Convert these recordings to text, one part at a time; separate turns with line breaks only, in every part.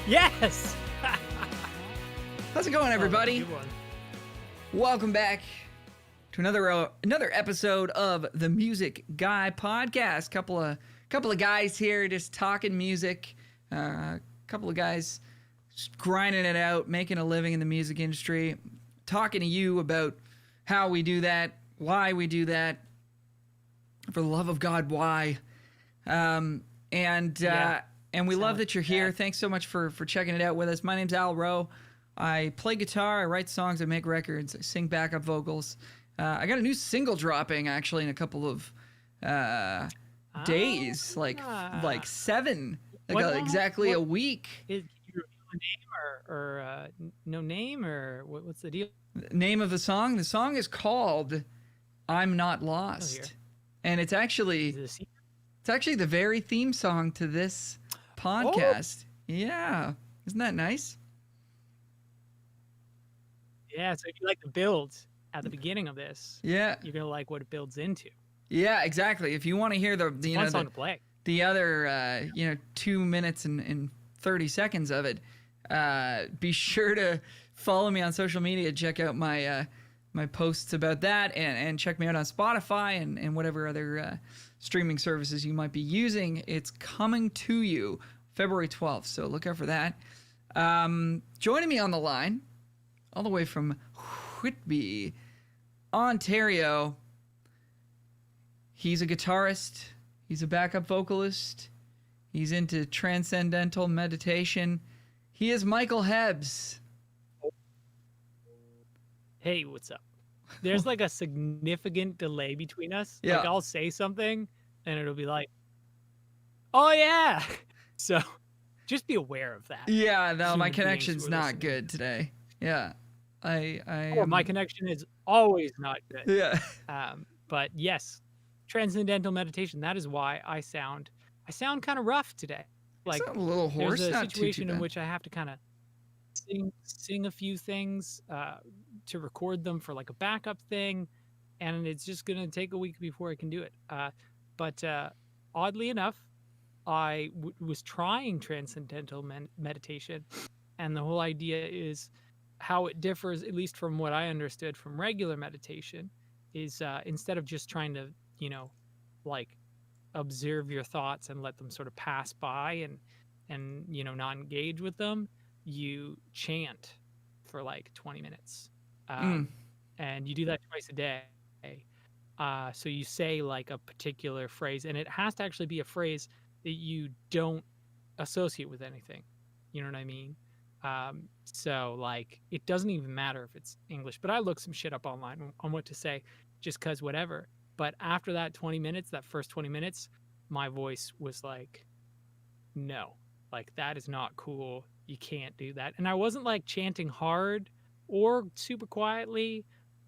Yes!
How's it going, everybody?
Good one.
Welcome back to another episode of the Music Guy Podcast. Couple of guys here just talking music. Couple of guys just grinding it out, making a living in the music industry. Talking to you about how we do that, why we do that. For the love of God, why? And we love that you're here. Thanks so much for checking it out with us. My name's Al Rowe. I play guitar, I write songs, I make records, I sing backup vocals. I got a new single dropping actually in a couple of days, like 7, exactly a week.
Can you reveal a name or no name, or what's the deal?
The name of the song? The song is called "I'm Not Lost," and it's actually the very theme song to this podcast. Oh. Yeah, isn't that nice?
Yeah, so if you like the builds at the beginning of this,
yeah,
you're gonna like what it builds into.
Yeah, exactly. If you want to hear the other 2 minutes and 30 seconds of it, be sure to follow me on social media. Check out my my posts about that, and check me out on Spotify and whatever other streaming services you might be using. It's coming to you February 12th, so look out for that. Joining me on the line, all the way from Whitby, Ontario. He's a guitarist. He's a backup vocalist. He's into transcendental meditation. He is Michael Hebbs.
Hey, what's up? There's like a significant delay between us.
Yeah.
Like I'll say something and it'll be like, oh yeah. So just be aware of that.
Yeah, no, my connection's not good today. Yeah.
My connection is always not good.
Yeah.
But yes, transcendental meditation. That is why I sound kind of rough today. Like
a little hoarse.
There's a
not
situation
too
in which I have to kind of sing a few things to record them for like a backup thing, and it's just gonna take a week before I can do it. But oddly enough, I was trying transcendental meditation, and the whole idea is how it differs, at least from what I understood from regular meditation, is instead of just trying to, like observe your thoughts and let them sort of pass by and not engage with them, you chant for like 20 minutes. And you do that twice a day. So you say like a particular phrase, and it has to actually be a phrase that you don't associate with anything. You know what I mean? So like it doesn't even matter if it's English, but I looked some shit up online on what to say just cause whatever. But after that 20 minutes, that first 20 minutes, my voice was like, no, like that is not cool. You can't do that. And I wasn't like chanting hard or super quietly.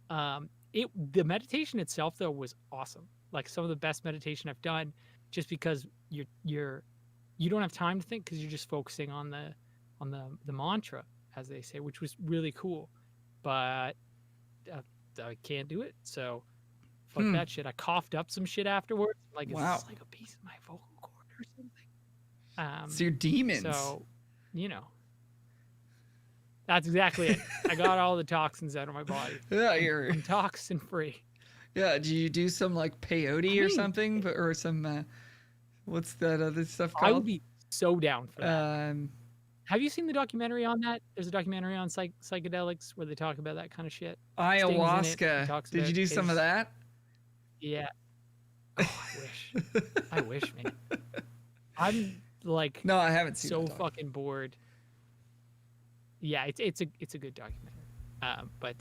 The meditation itself though was awesome. Like some of the best meditation I've done, just because you don't have time to think because you're just focusing on the mantra, as they say, which was really cool. But I can't do it, so fuck that shit. I coughed up some shit afterwards. Like, wow. Is this like a piece of my vocal cord or something?
It's your demons.
So, that's exactly it. I got all the toxins out of my body.
Yeah,
I'm toxin free.
Yeah, do you do some like peyote or something, or some what's that other stuff called?
I would be so down for that. Have you seen the documentary on that? There's a documentary on psychedelics where they talk about that kind of shit.
Ayahuasca. Did you do some of that?
Yeah. Oh, I wish, man. I'm like,
no, I haven't seen.
So fucking bored. Yeah, it's a good documentary. But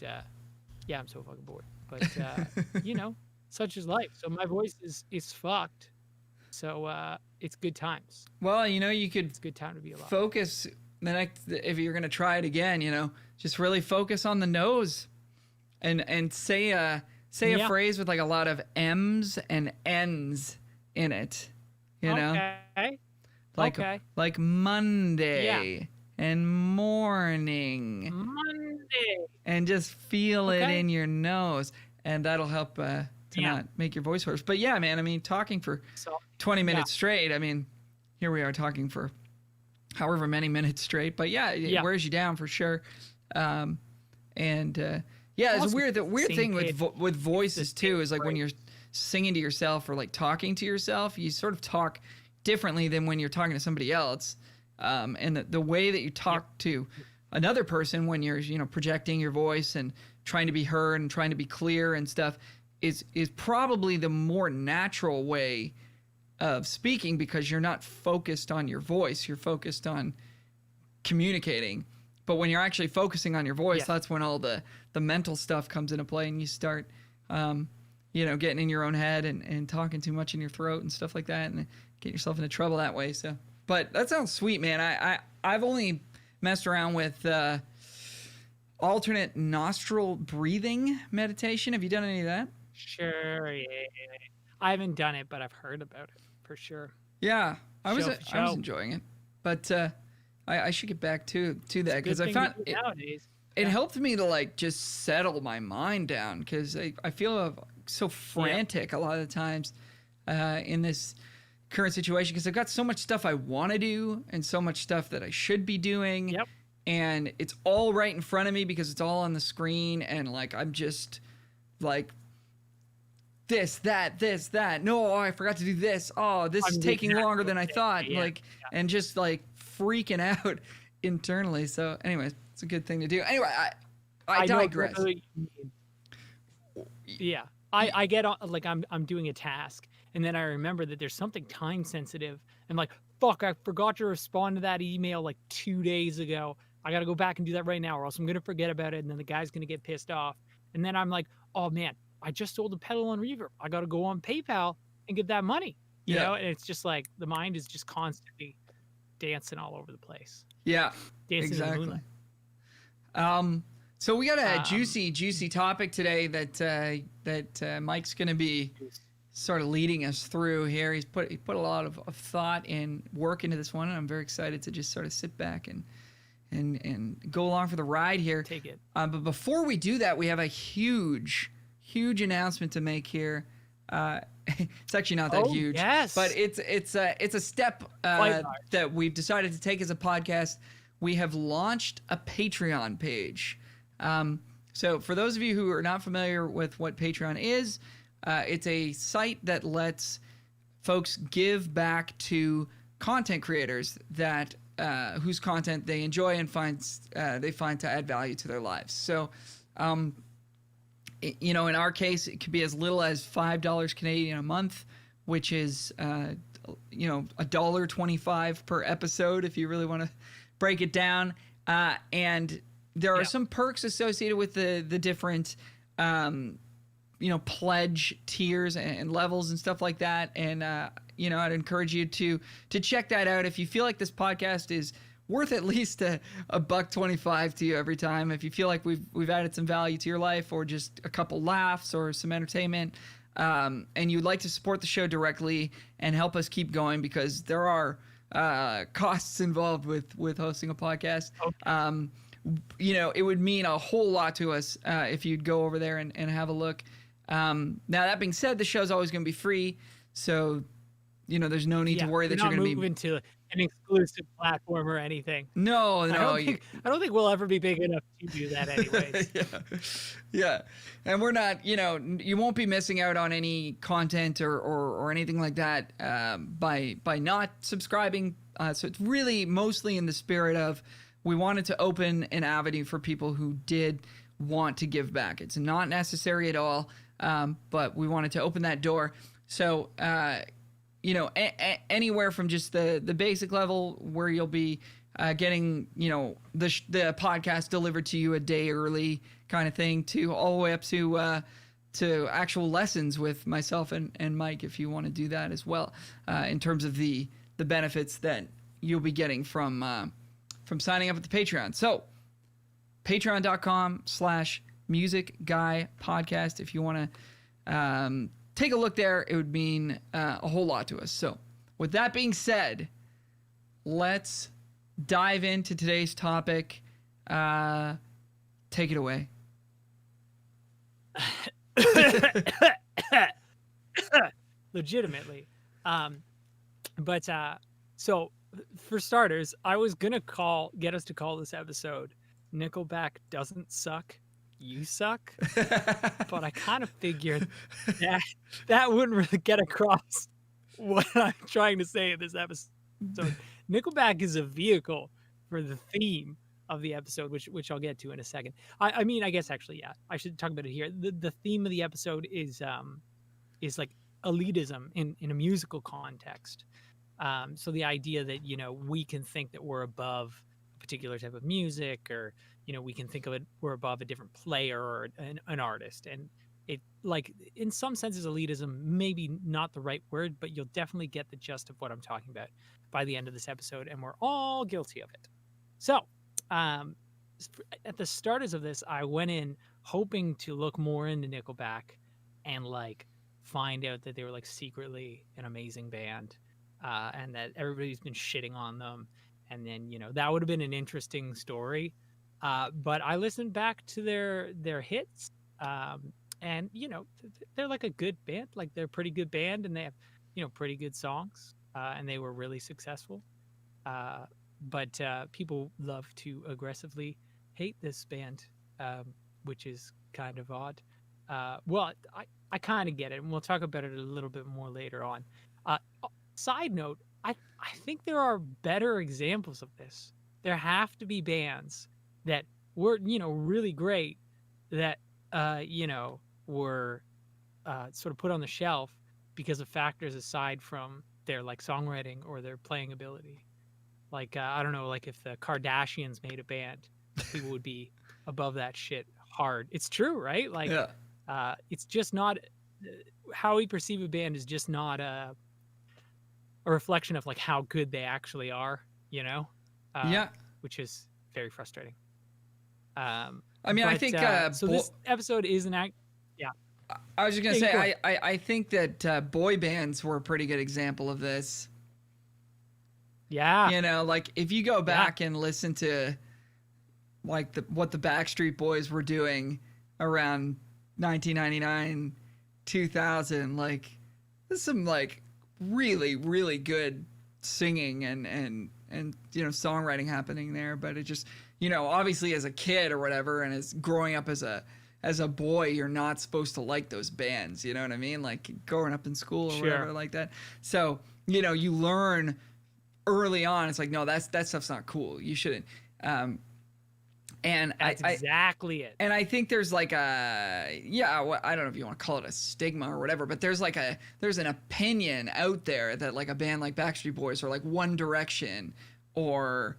yeah, I'm so fucking bored. But such is life. So my voice is fucked. So it's good times.
Well, it's
a good time to be alive.
Focus if you're gonna try it again, just really focus on the nose, and say a phrase with like a lot of M's and N's in it.
Okay.
Like Monday and morning.
Monday.
And just feel it in your nose, and that'll help to not make your voice hoarse. But yeah, man, I mean, talking for 20 minutes straight. I mean, here we are talking for however many minutes straight. But yeah, it wears you down for sure. Yeah, it's weird. The weird thing with voices too is like when you're singing to yourself or like talking to yourself, you sort of talk differently than when you're talking to somebody else. And the way that you talk to another person when you're, projecting your voice and trying to be heard and trying to be clear and stuff is probably the more natural way of speaking, because you're not focused on your voice, you're focused on communicating. But when you're actually focusing on your voice, that's when all the mental stuff comes into play, and you start getting in your own head and talking too much in your throat and stuff like that, and get yourself into trouble that way. So, but that sounds sweet, man. I've only messed around with alternate nostril breathing meditation. Have you done any of that?
Sure. Yeah. I haven't done it, but I've heard about it for sure.
Yeah, I was enjoying it, but I should get back to that, because I found it helped me to like just settle my mind down, because I feel so frantic a lot of the times in this current situation, because I've got so much stuff I want to do and so much stuff that I should be doing.
Yep.
And it's all right in front of me because it's all on the screen, and like I'm just like this, that. No, I forgot to do this. Oh, this is taking longer than I thought. And just like freaking out internally. So anyways, it's a good thing to do. Anyway, I digress.
Yeah. I get on, like I'm doing a task, and then I remember that there's something time sensitive, and like, fuck, I forgot to respond to that email like 2 days ago. I got to go back and do that right now, or else I'm going to forget about it, and then the guy's going to get pissed off. And then I'm like, oh man, I just sold a pedal and reverb. I got to go on PayPal and get that money. You know, and it's just like the mind is just constantly dancing all over the place.
Yeah,
dancing
exactly.
in the moonlight.
So we got a juicy topic today that Mike's going to be sort of leading us through here. He put a lot of thought and work into this one, and I'm very excited to just sort of sit back and go along for the ride here.
Take it.
But before we do that, we have a huge announcement to make here. It's actually not that huge, but it's a step that we've decided to take as a podcast. We have launched a Patreon page. So for those of you who are not familiar with what Patreon is, it's a site that lets folks give back to content creators that whose content they enjoy and they find to add value to their lives. So, in our case, it could be as little as $5 Canadian a month, which is $1.25 per episode if you really want to break it down. And there are some perks associated with the different pledge tiers and levels and stuff like that. And I'd encourage you to check that out if you feel like this podcast is worth at least $1.25 to you every time. If you feel like we've added some value to your life, or just a couple laughs or some entertainment, and you'd like to support the show directly and help us keep going, because there are costs involved with hosting a podcast. Okay. It would mean a whole lot to us if you'd go over there and have a look. Now, that being said, the show's always going to be free, so there's no need to worry that you're going to be
moving to an exclusive platform or anything.
No.
I don't think we'll ever be big enough to do that anyways.
Yeah. And we're not, you won't be missing out on any content or anything like that by not subscribing. So it's really mostly in the spirit of, we wanted to open an avenue for people who did want to give back. It's not necessary at all, but we wanted to open that door. So, anywhere from just the basic level, where you'll be getting, the podcast delivered to you a day early kind of thing, to all the way up to actual lessons with myself and Mike, if you want to do that as well, in terms of the benefits that you'll be getting from signing up at the Patreon. So patreon.com/musicguypodcast. If you want to take a look there, it would mean a whole lot to us. So with that being said, let's dive into today's topic. Take it away.
Legitimately. So for starters, I was gonna get us to call this episode "Nickelback Doesn't Suck, You Suck," but I kind of figured that that wouldn't really get across what I'm trying to say in this episode. Nickelback is a vehicle for the theme of the episode, which I'll get to in a second. I mean, I guess actually, yeah, I should talk about it here. The theme of the episode is like elitism in a musical context. So the idea that, you know, we can think that we're above a particular type of music, or, you know, we can think of it, we're above a different player or an artist. And it, like, in some senses, elitism, maybe not the right word, but you'll definitely get the gist of what I'm talking about by the end of this episode. And we're all guilty of it. So, um, at the starters of this, I went in hoping to look more into Nickelback and like find out that they were like secretly an amazing band, and that everybody's been shitting on them. And then, you know, that would have been an interesting story. But I listened back to their hits, and you know, they're like a good band. Like they're a pretty good band, and they have, you know, pretty good songs, and they were really successful. But people love to aggressively hate this band, which is kind of odd. Well, I kind of get it, and we'll talk about it a little bit more later on. Uh, Side note, I think there are better examples of this. There have to be bands that were, you know, really great that, you know, were sort of put on the shelf because of factors aside from their like songwriting or their playing ability. Like, I don't know, like if the Kardashians made a band, people would be above that shit hard. It's true, right? Like, yeah. It's just not how we perceive a band is just not a reflection of like how good they actually are, you know?
Yeah.
Which is very frustrating.
I mean, I think
so this episode is an act. Yeah.
I was just gonna say, I think that boy bands were a pretty good example of this.
Yeah.
You know, like if you go back and listen to like what the Backstreet Boys were doing around 1999, 2000, like there's some like really, really good singing and you know, songwriting happening there. But it just, you know, obviously as a kid or whatever, and as growing up as a boy, you're not supposed to like those bands. You know what I mean? Like growing up in school or whatever like that. So, you know, you learn early on, it's like, no, that stuff's not cool. You shouldn't. And
that's exactly it.
And I think there's like I don't know if you want to call it a stigma or whatever, but there's an opinion out there that like a band like Backstreet Boys or like One Direction or,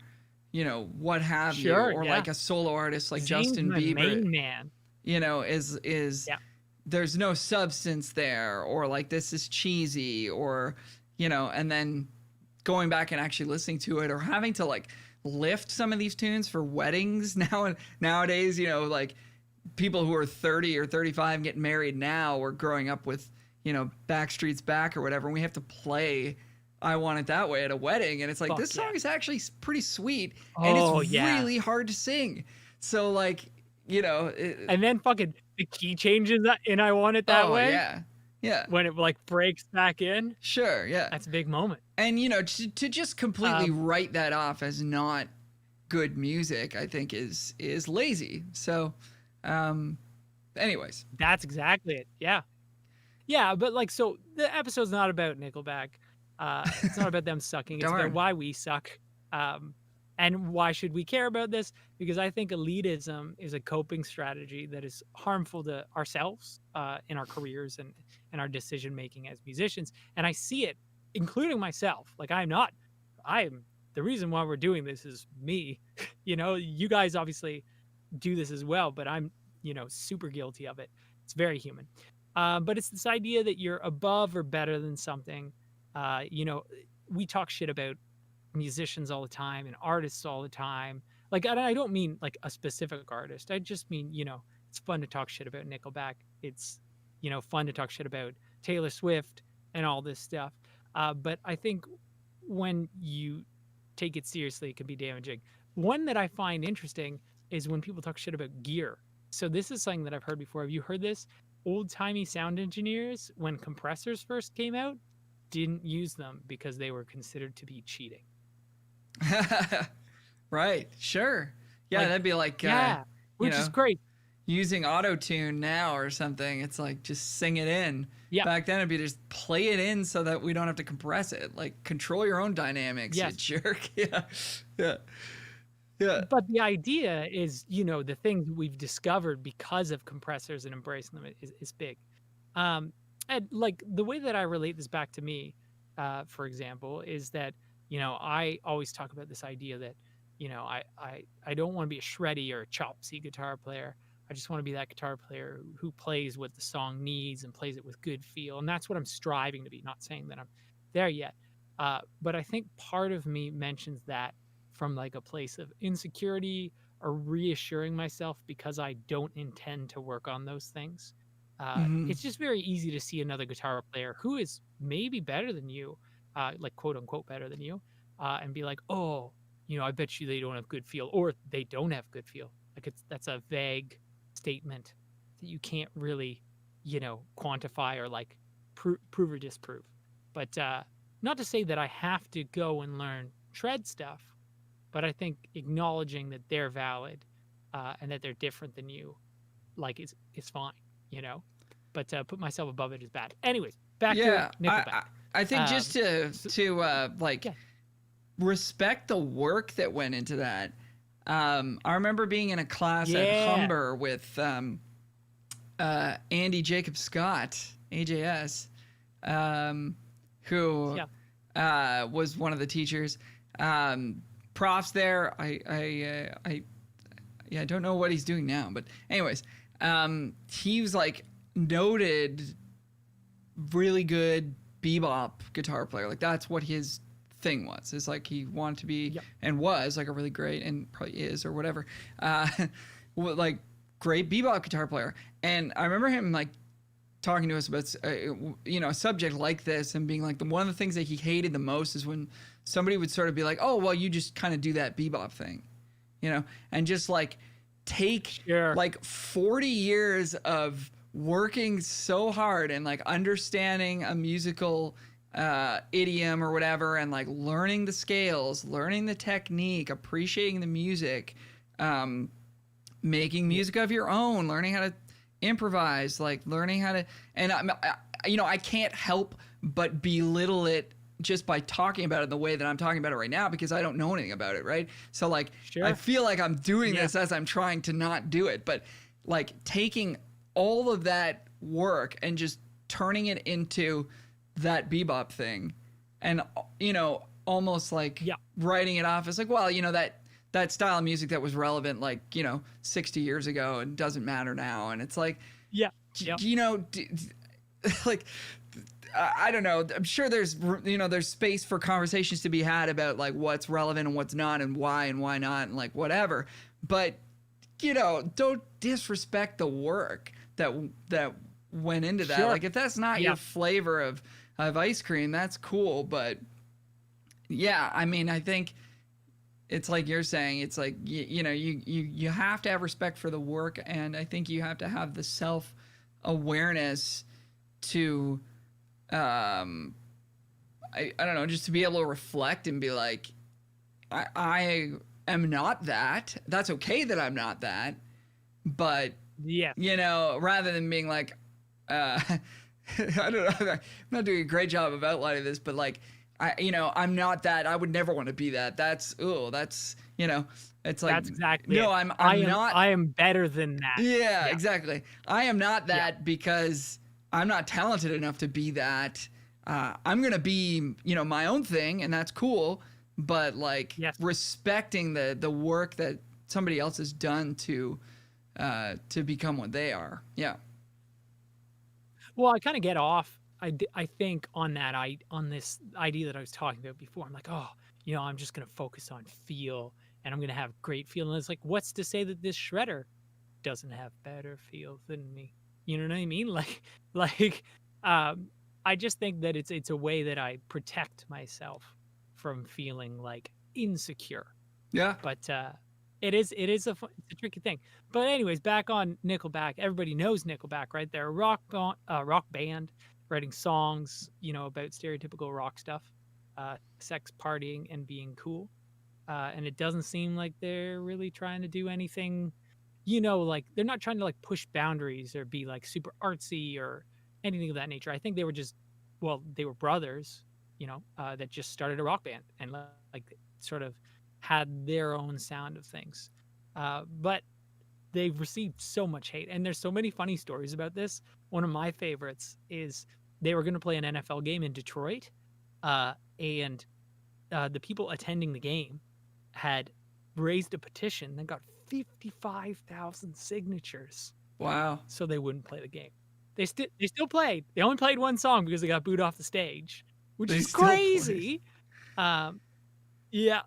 you know, what have you, or like a solo artist like Justin Bieber,
main man,
you know, is there's no substance there, or like this is cheesy, or, you know, and then going back and actually listening to it, or having to like lift some of these tunes for weddings nowadays, you know, like people who are 30 or 35 getting married now or growing up with, you know, Backstreet's Back or whatever, and we have to play I Want It That Way at a wedding, and it's like, this song is actually pretty sweet, and it's really hard to sing. So like, you know,
and then fucking the key changes in I Want It That Way.
Yeah.
When it like breaks back in.
Sure, yeah.
That's a big moment.
And, you know, to just completely write that off as not good music, I think is lazy. So, anyways.
That's exactly it. Yeah. Yeah, but like, so the episode's not about Nickelback. It's not about them sucking. It's about why we suck. And why should we care about this? Because I think elitism is a coping strategy that is harmful to ourselves in our careers and our decision making as musicians. And I see it, including myself. Like I am the reason why we're doing this is me. You know, you guys obviously do this as well, but I'm, you know, super guilty of it. It's very human. But it's this idea that you're above or better than something. You know, we talk shit about musicians all the time and artists all the time. Like, I don't mean like a specific artist. I just mean, you know, it's fun to talk shit about Nickelback. It's, you know, fun to talk shit about Taylor Swift and all this stuff. But I think when you take it seriously, it can be damaging. One that I find interesting is when people talk shit about gear. So this is something that I've heard before. Have you heard this? Old-timey sound engineers, when compressors first came out, didn't use them because they were considered to be cheating.
Right. Sure. Yeah,
Like,
that'd be like,
yeah,
you
which is
know,
great.
using auto-tune now or something. It's like just sing it in.
Yeah.
Back then it'd be just play it in so that we don't have to compress it. Like control your own dynamics, you
Yes.
jerk. Yeah. Yeah. Yeah.
But the idea is, the things we've discovered because of compressors and embracing them is big. Um, and like the way that I relate this back to me, for example, is that, I always talk about this idea that, I don't want to be a shreddy or a chopsy guitar player. I just want to be that guitar player who plays what the song needs and plays it with good feel. And that's what I'm striving to be, not saying that I'm there yet. But I think part of me mentions that from like a place of insecurity or reassuring myself because I don't intend to work on those things.
Mm-hmm.
It's just very easy to see another guitar player who is maybe better than you, like quote unquote better than you, and be like, oh, I bet you they don't have good feel, or they don't have good feel. Like that's a vague statement that you can't really, quantify or like prove or disprove. But not to say that I have to go and learn shred stuff, but I think acknowledging that they're valid and that they're different than you, like is fine, you know. But put myself above it is bad. Anyways, back to
Yeah.
Nickelback.
I think just to like
Yeah.
respect the work that went into that. I remember being in a class at
Yeah.
Humber with Andy Jacob Scott, AJS, who was one of the teachers. Props there. I don't know what he's doing now, but anyways, he was like noted really good bebop guitar player. Like that's what his thing was. It's like he wanted to be and was like a really great, and probably is or whatever, like great bebop guitar player. And I remember him like talking to us about a subject like this and being like, one of the things that he hated the most is when somebody would sort of be like, oh well, you just kind of do that bebop thing, and just like take like 40 years of working so hard and like understanding a musical idiom or whatever, and like learning the scales, learning the technique, appreciating the music, making music of your own, learning how to improvise, like learning how to, and I can't help but belittle it just by talking about it the way that I'm talking about it right now, because I don't know anything about it, right? So like I feel like I'm doing this as I'm trying to not do it, but like taking all of that work and just turning it into that bebop thing, and almost like writing it off as like, well, that style of music that was relevant like 60 years ago and doesn't matter now. And it's like like I don't know, I'm sure there's there's space for conversations to be had about like what's relevant and what's not, and why not, and like whatever, but don't disrespect the work that went into that. Like if that's not your flavor of ice cream, that's cool. But yeah, I mean, I think it's like you're saying, it's like you have to have respect for the work, and I think you have to have the self-awareness to I don't know, just to be able to reflect and be like, I am not that. That's okay that I'm not that. But rather than being like, I don't know, I'm not doing a great job of outlining this, but like, I'm not that. I would never want to be that. That's it's like,
that's exactly
no,
it.
I'm not.
I am better than that.
Yeah, exactly. I am not that because I'm not talented enough to be that. I'm gonna be, my own thing, and that's cool. But like respecting the work that somebody else has done to become what they are. Yeah.
Well, I kind of get off. I think on this idea that I was talking about before. I'm like, oh, I'm just gonna focus on feel, and I'm gonna have great feel. And it's like, what's to say that this shredder doesn't have better feel than me? You know what I mean? I just think that it's a way that I protect myself from feeling like insecure.
Yeah.
But it's a tricky thing. But anyways, back on Nickelback. Everybody knows Nickelback, right? They're a rock band writing songs, about stereotypical rock stuff, sex, partying, and being cool. and it doesn't seem like they're really trying to do anything, you know, like they're not trying to like push boundaries or be like super artsy or anything of that nature. I think they were just, well, they were brothers, you know, that just started a rock band and like sort of had their own sound of things. But they've received so much hate, and there's so many funny stories about this. One of my favorites is they were going to play an NFL game in Detroit, and the people attending the game had raised a petition that got 55,000 signatures.
Wow!
So they wouldn't play the game. They still played. They only played one song because they got booed off the stage, which is crazy. Yeah.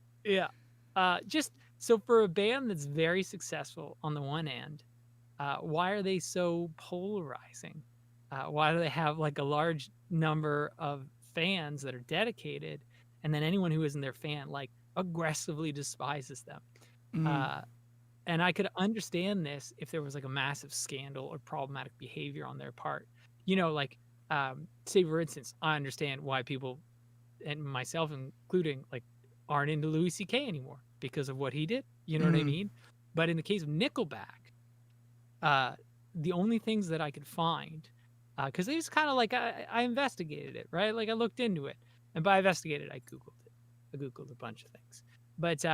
Just so for a band that's very successful on the one hand, why are they so polarizing? Why do they have like a large number of fans that are dedicated, and then anyone who isn't their fan like aggressively despises them? And I could understand this if there was like a massive scandal or problematic behavior on their part. You know, like say for instance, I understand why people, and myself including, like aren't into Louis C.K. anymore because of what he did. You know what I mean? But in the case of Nickelback, the only things that I could find, because they just kind of like, I investigated it, right? Like I looked into it. And by investigated, I Googled it. I Googled a bunch of things. But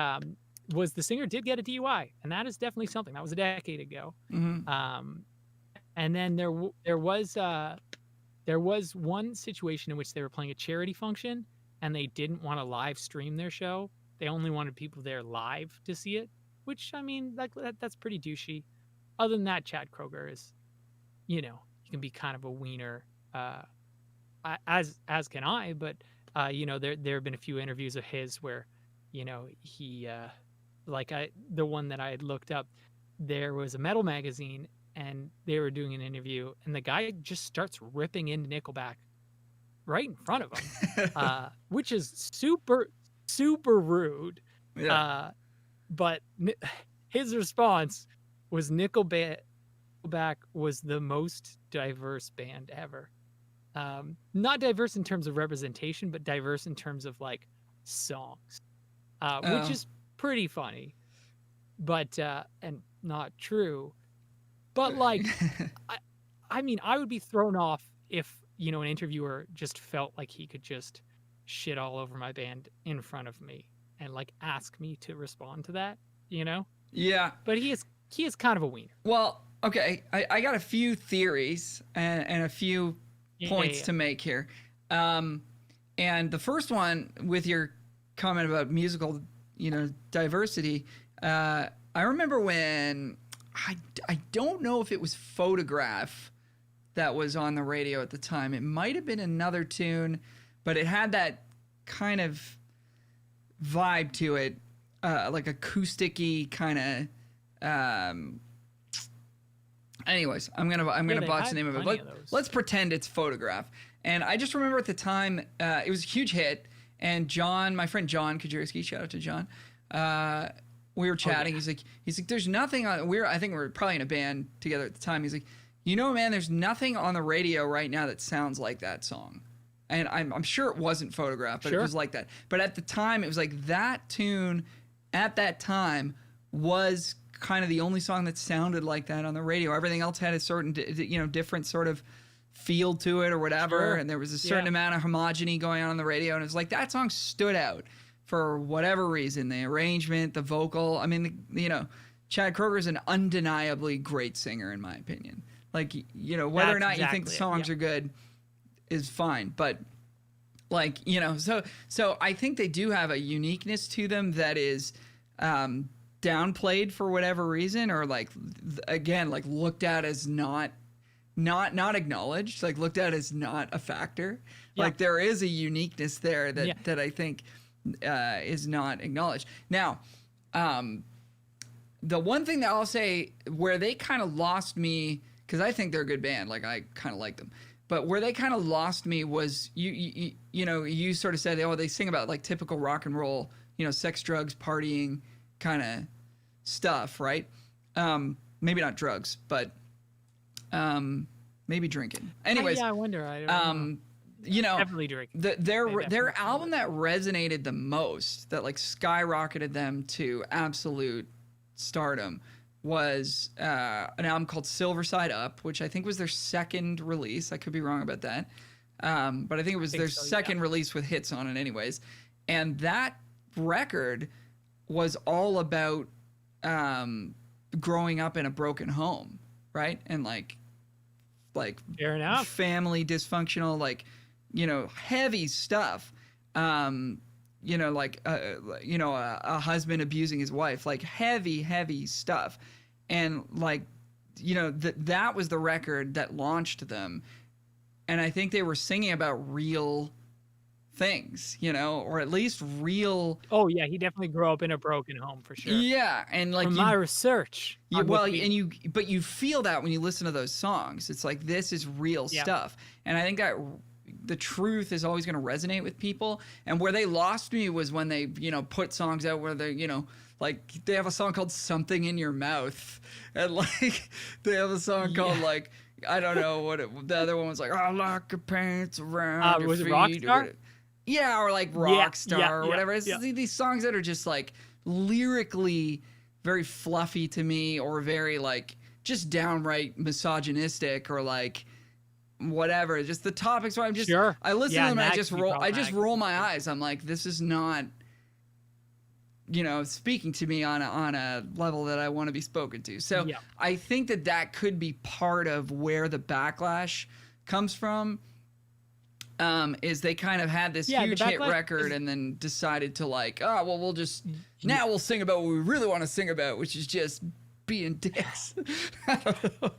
was the singer did get a DUI. And that is definitely something. That was a decade ago. And then there was one situation in which they were playing a charity function and they didn't want to live stream their show. They only wanted people there live to see it, which, I mean, that's pretty douchey. Other than that, Chad Kroeger is, you know, he can be kind of a wiener, as can I. But you know, there have been a few interviews of his where, you know, he the one that I had looked up, there was a metal magazine and they were doing an interview, and the guy just starts ripping into Nickelback right in front of him, which is super rude. But his response was Nickelback was the most diverse band ever. Not diverse in terms of representation, but diverse in terms of like songs, which is pretty funny, but and not true. But like, I mean, I would be thrown off if, you know, an interviewer just felt like he could just shit all over my band in front of me and like ask me to respond to that, you know?
Yeah.
But he is kind of a wiener.
Well, okay, I got a few theories and a few points to make here. And the first one, with your comment about musical, you know, diversity, I remember when I don't know if it was Photograph that was on the radio at the time. It might have been another tune, but it had that kind of vibe to it, like acoustic-y kind of. Anyways, I'm gonna botch the name of it. Let's pretend it's Photograph. And I just remember at the time, it was a huge hit. And John, my friend John Kajerski, shout out to John. We were chatting. He's like, there's nothing on. I think we were probably in a band together at the time. He's like, you know, man, there's nothing on the radio right now that sounds like that song. And I'm sure it wasn't Photograph, but it was like that. But at the time, it was like that tune at that time was kind of the only song that sounded like that on the radio. Everything else had a certain, you know, different sort of feel to it or whatever. And there was a certain amount of homogeny going on the radio. And it was like that song stood out for whatever reason. The arrangement, the vocal. I mean, you know, Chad Kroeger is an undeniably great singer, in my opinion. Like, you know, whether or not you think the songs are good is fine. But, like, you know, so I think they do have a uniqueness to them that is downplayed for whatever reason, or like, again, like looked at as not acknowledged, like looked at as not a factor. Like there is a uniqueness there that I think is not acknowledged. Now, the one thing that I'll say where they kind of lost me, because I think they're a good band, like I kind of like them, but where they kind of lost me was you know, you sort of said, oh, they sing about like typical rock and roll, you know, sex, drugs, partying kind of stuff, right? Maybe not drugs, but maybe drinking. Anyways,
I wonder. I don't know.
you know,
definitely drinking.
their album that resonated the most, that like skyrocketed them to absolute stardom, was an album called Silver Side Up, which I think was their second release. I could be wrong about that, but I think it was their second release with hits on it, anyways. And that record was all about growing up in a broken home, right? And like
fair enough,
family dysfunctional, like, you know, heavy stuff. You know, like you know, a husband abusing his wife, like heavy stuff. And like, you know, that was the record that launched them. And I think they were singing about real things, you know, or at least real.
Oh yeah, he definitely grew up in a broken home for sure.
Yeah, and like
from my research.
But you feel that when you listen to those songs. It's like, this is real stuff. And I think that the truth is always going to resonate with people. And where they lost me was when they, you know, put songs out where they, you know, like they have a song called Something in Your Mouth, and like they have a song called like, I don't know what the other one was, like, I like your pants around your
was
feet.
It Rockstar?
Yeah, or like Rockstar or whatever. It's these songs that are just like lyrically very fluffy to me, or very like just downright misogynistic, or like whatever. Just the topics where I'm just I listen to them and I just roll my eyes. I'm like, this is not, you know, speaking to me on a level that I want to be spoken to. So I think that could be part of where the backlash comes from. Is they kind of had this huge hit record and then decided to like, oh, well, we'll sing about what we really want to sing about, which is just being dicks. I don't know.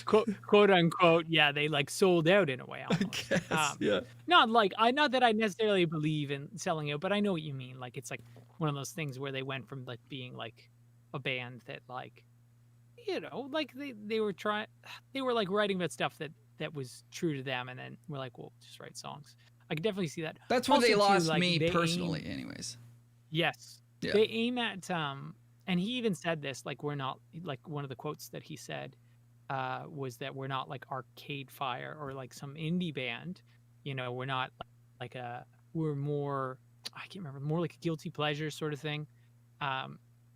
Quote unquote, they like sold out in a way almost.
I guess,
not that I necessarily believe in selling out, but I know what you mean. Like, it's like one of those things where they went from like being like a band that, like, you know, like they were like writing about stuff that was true to them, and then we're like, well, just write songs. I can definitely see that.
That's where they lost me personally, anyways.
Yes. They aim at and he even said this, like, we're not, like, one of the quotes that he said was that we're not like Arcade Fire or like some indie band, you know, we're not like we're more, I can't remember, more like a guilty pleasure sort of thing,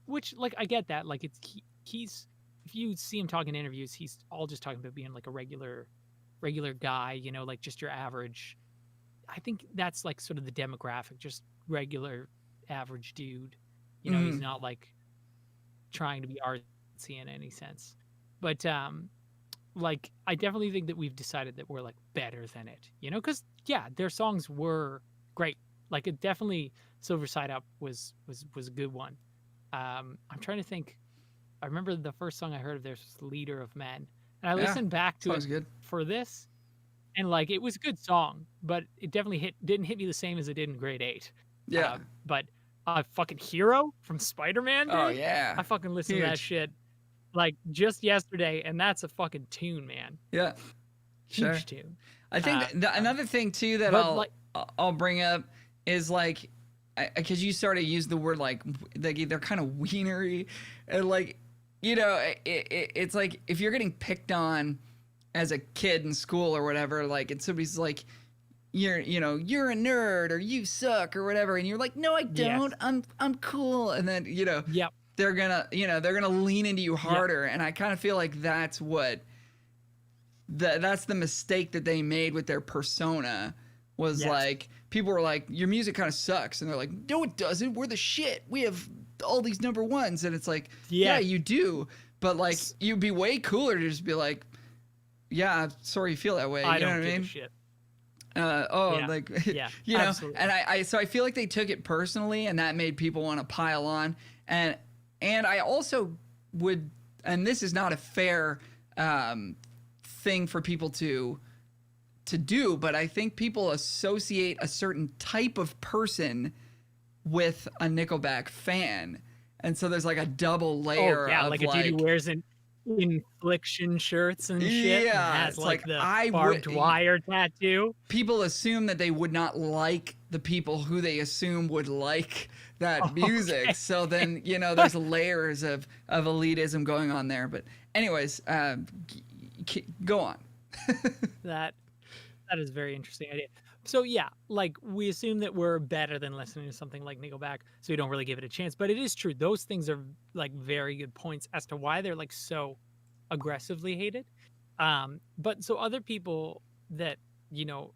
which, like, I get that, like, he's if you see him talking in interviews, he's all just talking about being like a regular guy, you know, like just your average. I think that's like sort of the demographic, just regular average dude, you know. He's not like trying to be artsy in any sense. But like, I definitely think that we've decided that we're like better than it, you know, because their songs were great. Like, it definitely, Silver Side Up was a good one. I'm trying to think. I remember the first song I heard of theirs was Leader of Men, and I listened back to it for this, and like, it was a good song, but it definitely didn't hit me the same as it did in grade 8. But fucking Hero from Spider-Man, dude, I fucking listened to that shit like just yesterday, and that's a fucking tune, man. Huge tune.
I think another thing too that I'll bring up is like, because you started to use the word like they're kind of wienery, and like, you know, it's like if you're getting picked on as a kid in school or whatever, like, and somebody's like, you're a nerd or you suck or whatever, and you're like, no, I don't. I'm cool, and then, you know, they're gonna lean into you harder, and I kind of feel like that's the mistake that they made with their persona, was like, people were like, your music kind of sucks, and they're like, no, it doesn't. We're the shit. We have all these number ones, and it's like, yeah, you do, but like, you'd be way cooler to just be like, yeah, sorry you feel that way. You know what I mean?
Shit.
Like, you know, absolutely. And so I feel like they took it personally, and that made people want to pile on. And I also would, and this is not a fair thing for people to do, but I think people associate a certain type of person with a Nickelback fan, and so there's like a double layer of
like a dude who wears an Infliction shirts and shit, and has like the barbed wire tattoo.
People assume that they would not like the people who they assume would like that music. So then, you know, there's layers of elitism going on there. But anyways, go on.
That is a very interesting idea. So yeah, like we assume that we're better than listening to something like Nickelback, so we don't really give it a chance. But it is true; those things are like very good points as to why they're like so aggressively hated. But so other people that you know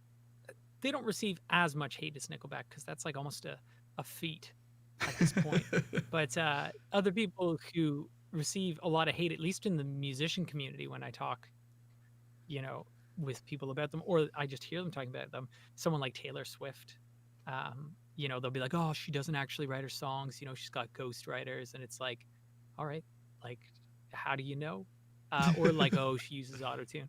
they don't receive as much hate as Nickelback because that's like almost a feat at this point. But other people who receive a lot of hate, at least in the musician community, when I talk, you know, with people about them, or I just hear them talking about them. Someone like Taylor Swift, they'll be like, "Oh, she doesn't actually write her songs. She's got ghost writers," and it's like, all right, like, how do you know? Or like, "Oh, she uses autotune."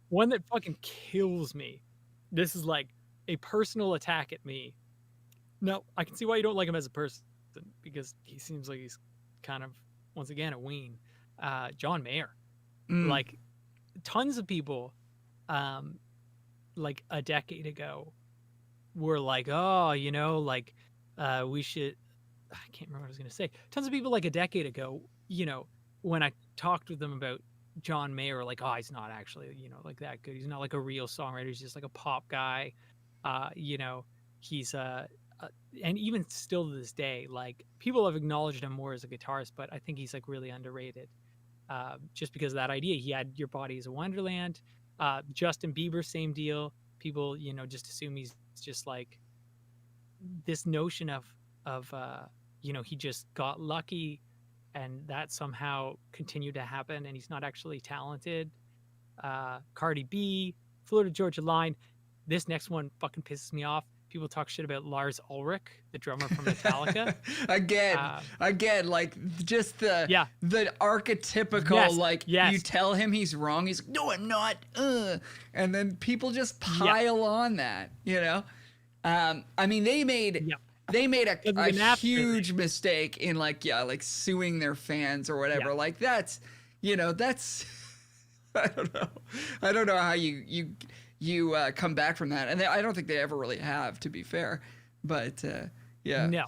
One that fucking kills me. This is like a personal attack at me. No, I can see why you don't like him as a person because he seems like he's kind of once again a ween. John Mayer, like tons of people like a decade ago were like, oh, we should, I can't remember what I was going to say. Tons of people like a decade ago, when I talked with them about John Mayer, like, oh, he's not actually, like that good. He's not like a real songwriter. He's just like a pop guy. He's and even still to this day, like people have acknowledged him more as a guitarist, but I think he's like really underrated. Just because of that idea. He had Your Body is a Wonderland. Justin Bieber, same deal. People, just assume he's just like this notion of he just got lucky and that somehow continued to happen and he's not actually talented. Cardi B, Florida Georgia Line. This next one fucking pisses me off. People talk shit about Lars Ulrich, the drummer from Metallica.
again, like just the archetypical, you tell him he's wrong, he's like, no, I'm not, and then people just pile on that, I mean, they made a huge mistake in like suing their fans or whatever. Like that's I don't know how you come back from that, and I don't think they ever really have, to be fair. But
no.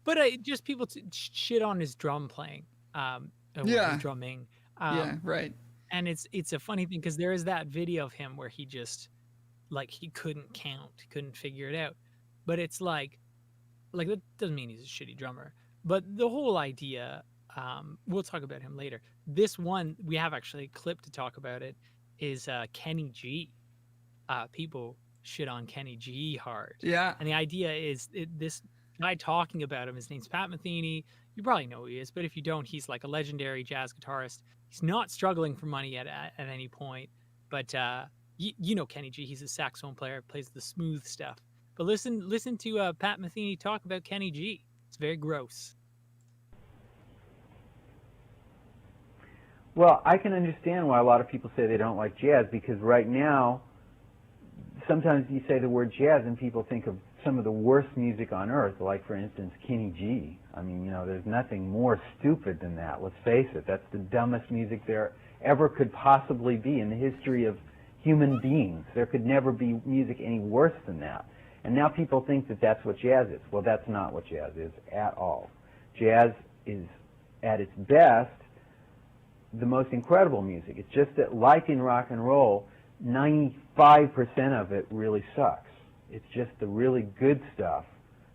But just people shit on his drum playing, his drumming.
Right.
And it's a funny thing because there is that video of him where he just like he couldn't count, he couldn't figure it out. But it's like that doesn't mean he's a shitty drummer. But the whole idea, we'll talk about him later. This one we have actually a clip to talk about it. Is Kenny G. People shit on Kenny G hard.
Yeah.
And the idea is this guy talking about him, his name's Pat Metheny. You probably know who he is, but if you don't, he's like a legendary jazz guitarist. He's not struggling for money at any point. But you know Kenny G. He's a saxophone player, plays the smooth stuff. But listen to Pat Metheny talk about Kenny G. It's very gross.
Well, I can understand why a lot of people say they don't like jazz, because right now, sometimes you say the word jazz and people think of some of the worst music on earth, like, for instance, Kenny G. I mean, there's nothing more stupid than that. Let's face it. That's the dumbest music there ever could possibly be in the history of human beings. There could never be music any worse than that. And now people think that that's what jazz is. Well, that's not what jazz is at all. Jazz is, at its best, the most incredible music. It's just that, like in rock and roll, 95% of it really sucks. It's just the really good stuff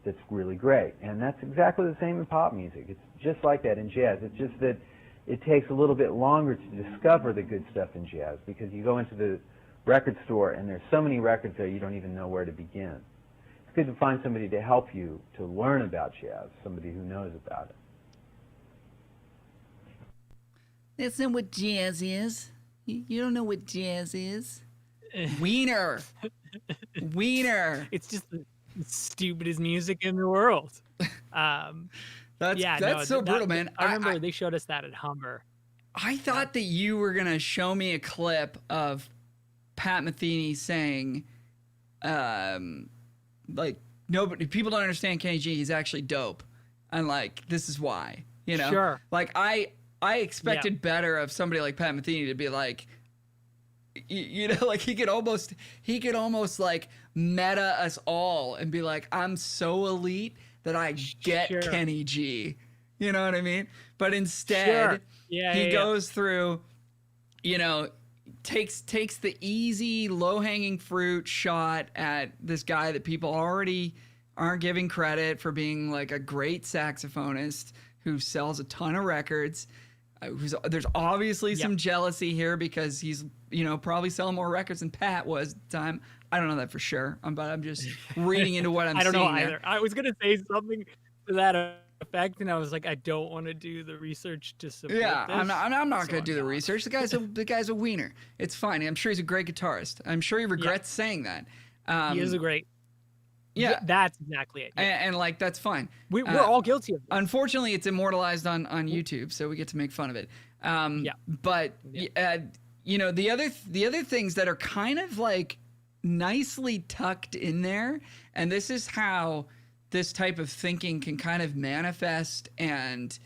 that's really great. And that's exactly the same in pop music. It's just like that in jazz. It's just that it takes a little bit longer to discover the good stuff in jazz, because you go into the record store and there's so many records there you don't even know where to begin. It's good to find somebody to help you to learn about jazz, somebody who knows about it.
That's not what jazz is. You don't know what jazz is. Wiener.
It's just the stupidest music in the world.
That's so brutal, man.
I remember they showed us that at Humber.
I thought that you were gonna show me a clip of Pat Metheny saying, like, nobody, people don't understand Kenny G. He's actually dope, and like this is why.
Sure.
Like I expected better of somebody like Pat Metheny to be like, like he could almost like meta us all and be like, I'm so elite that I get Kenny G. You know what I mean? But instead, he goes through, takes the easy, low-hanging fruit shot at this guy that people already aren't giving credit for being like a great saxophonist who sells a ton of records. There's obviously some jealousy here because he's, probably selling more records than Pat was at the time. I don't know that for sure, but I'm just reading into what I'm seeing.
I don't know either. I was gonna say something to that effect, and I was like, I don't want to do the research to support this.
I'm not gonna do the research. The guy's a wiener. It's fine. I'm sure he's a great guitarist. I'm sure he regrets saying that.
He is a great.
Yeah,
that's exactly it.
Yeah. And like that's fine.
We're all guilty of it.
Unfortunately, it's immortalized on YouTube, so we get to make fun of it. But the other things that are kind of like nicely tucked in there, and this is how this type of thinking can kind of manifest and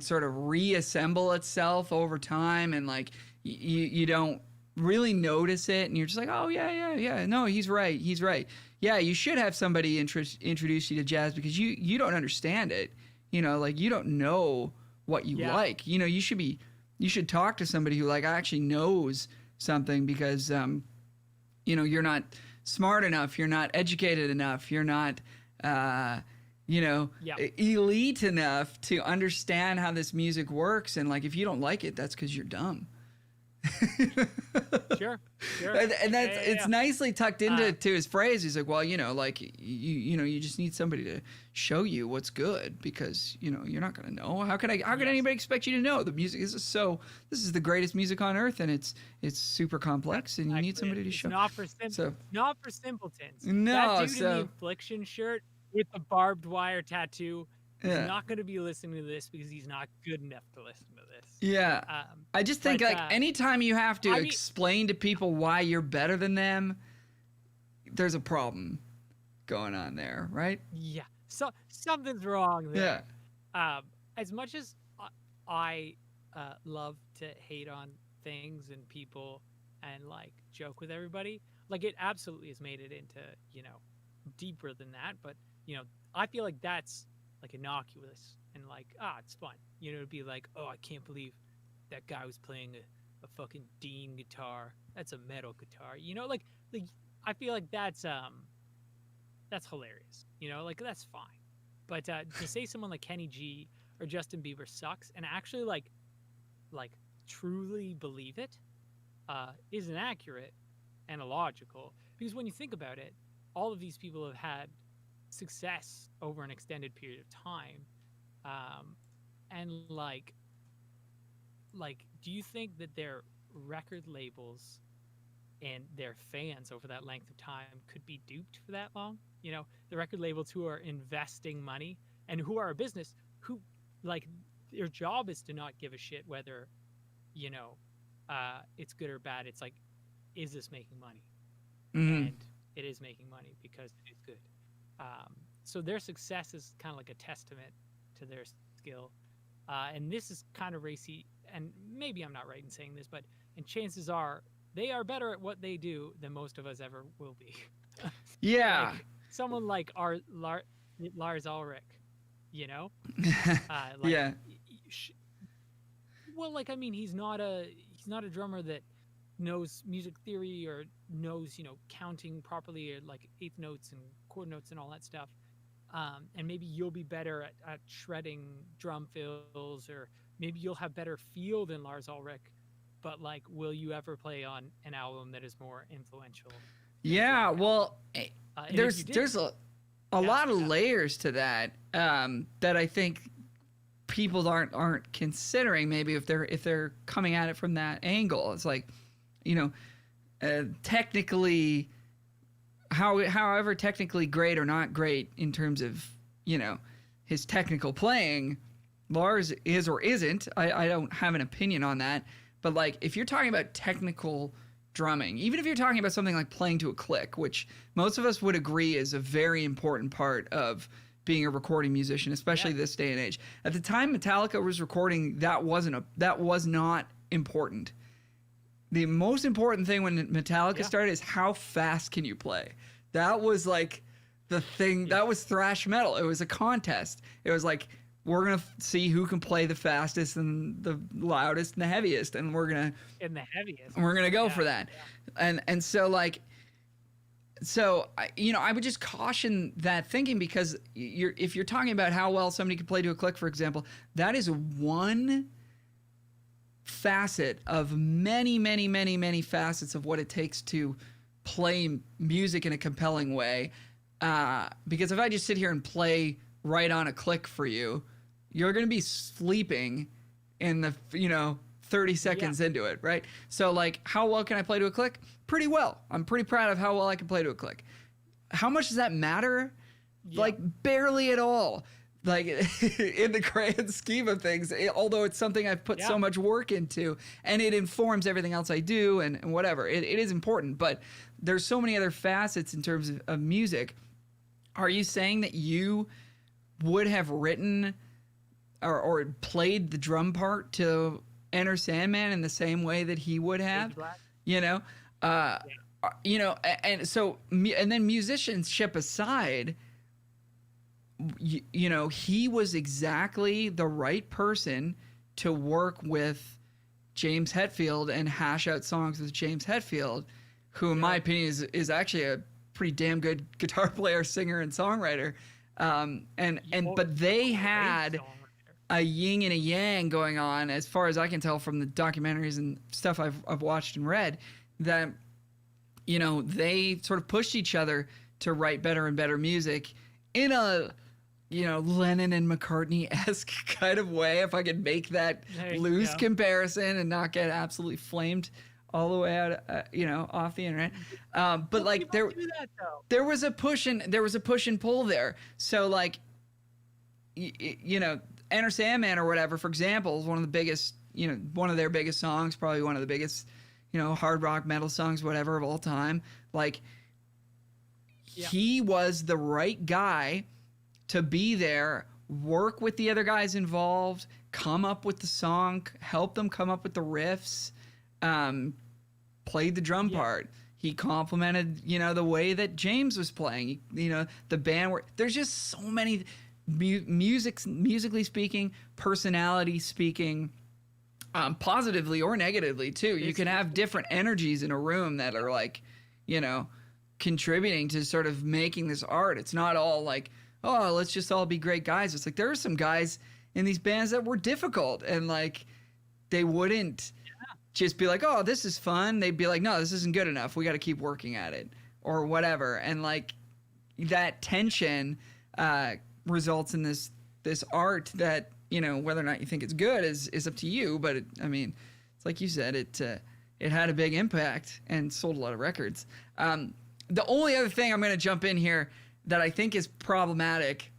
sort of reassemble itself over time, and like you don't really notice it, and you're just like, oh yeah, no, he's right. Yeah, you should have somebody introduce you to jazz because you don't understand it. Like you don't know what you like. You should talk to somebody who like actually knows something because you're not smart enough, you're not educated enough, you're not elite enough to understand how this music works, and like if you don't like it, that's because you're dumb.
Sure.
And that's it's nicely tucked into his phrase. He's like, well, like you just need somebody to show you what's good because you're not gonna know. How could anybody expect you to know? The music is this is the greatest music on earth, and it's super complex, and you need somebody to show.
Not for simpletons.
No,
that dude in the Affliction shirt with the barbed wire tattoo. He's not going to be listening to this because he's not good enough to listen to this.
Yeah. I just think anytime you have to explain to people why you're better than them, there's a problem going on there, right?
Yeah. So something's wrong there.
Yeah.
As much as I love to hate on things and people and like joke with everybody, like it absolutely has made it into, deeper than that. But, I feel like that's like innocuous and like it's fun, to be like, oh, I can't believe that guy was playing a fucking Dean guitar. That's a metal guitar, like I feel like that's hilarious, like that's fine. But to say someone like Kenny G or Justin Bieber sucks and actually like truly believe it is inaccurate and illogical, because when you think about it, all of these people have had success over an extended period of time, and like do you think that their record labels and their fans over that length of time could be duped for that long? The record labels who are investing money and who are a business who like their job is to not give a shit whether it's good or bad. It's like, is this making money? And it is making money because it is good. So their success is kind of like a testament to their skill. And this is kind of racy, and maybe I'm not right in saying this, and chances are they are better at what they do than most of us ever will be.
Yeah.
Like someone like Lars Ulrich,
Yeah.
Well, like, I mean, he's not a drummer that knows music theory or knows, counting properly or like eighth notes and chord notes and all that stuff. And maybe you'll be better at shredding drum fills, or maybe you'll have better feel than Lars Ulrich, but like, will you ever play on an album that is more influential?
Yeah, well, there's a lot of layers to that that I think people aren't considering. Maybe if they're coming at it from that angle, it's like, technically, however technically great or not great in terms of his technical playing, Lars is or isn't. I don't have an opinion on that, but like if you're talking about technical drumming, even if you're talking about something like playing to a click, which most of us would agree is a very important part of being a recording musician, especially this day and age. At the time Metallica was recording, that was not important. The most important thing when Metallica started is how fast can you play. That was like the thing. That was thrash metal. It was a contest. It was like, we're gonna see who can play the fastest and the loudest and the heaviest, and we're gonna go for that. And so like, so I would just caution that thinking, because if you're talking about how well somebody can play to a click, for example, that is one facet of many, many, many, many facets of what it takes to play music in a compelling way. Because if I just sit here and play right on a click for you, you're going to be sleeping in the 30 seconds into it, right? So like, how well can I play to a click? Pretty well. I'm pretty proud of how well I can play to a click. How much does that matter? Like barely at all. Like in the grand scheme of things, although it's something I've put so much work into, and it informs everything else I do and whatever. It is important, but there's so many other facets in terms of music. Are you saying that you would have written or played the drum part to Enter Sandman in the same way that he would have? And so, and then musicianship aside, he was exactly the right person to work with James Hetfield and hash out songs with James Hetfield, who in my opinion is actually a pretty damn good guitar player, singer, and songwriter. But they had a yin and a yang going on, as far as I can tell from the documentaries and stuff I've watched and read, that they sort of pushed each other to write better and better music in a Lennon and McCartney-esque kind of way, if I could make that loose comparison and not get absolutely flamed all the way out, off the internet. But like there was a push and pull there. So like, Enter Sandman or whatever, for example, is one of the biggest, one of their biggest songs, probably one of the biggest, hard rock metal songs, whatever, of all time. Like, he was the right guy to be there, work with the other guys involved, come up with the song, help them come up with the riffs, played the drum part. He complimented, the way that James was playing, the band. There's just so many musically speaking, personality speaking, positively or negatively too. You can have different energies in a room that are like, contributing to sort of making this art. It's not all like, oh, let's just all be great guys. It's like there are some guys in these bands that were difficult, and like they wouldn't just be like, oh, this is fun. They'd be like, no, this isn't good enough. We got to keep working at it or whatever. And like that tension results in this art that, whether or not you think it's good is up to you. But it's like you said, it had a big impact and sold a lot of records. The only other thing I'm going to jump in here that I think is problematic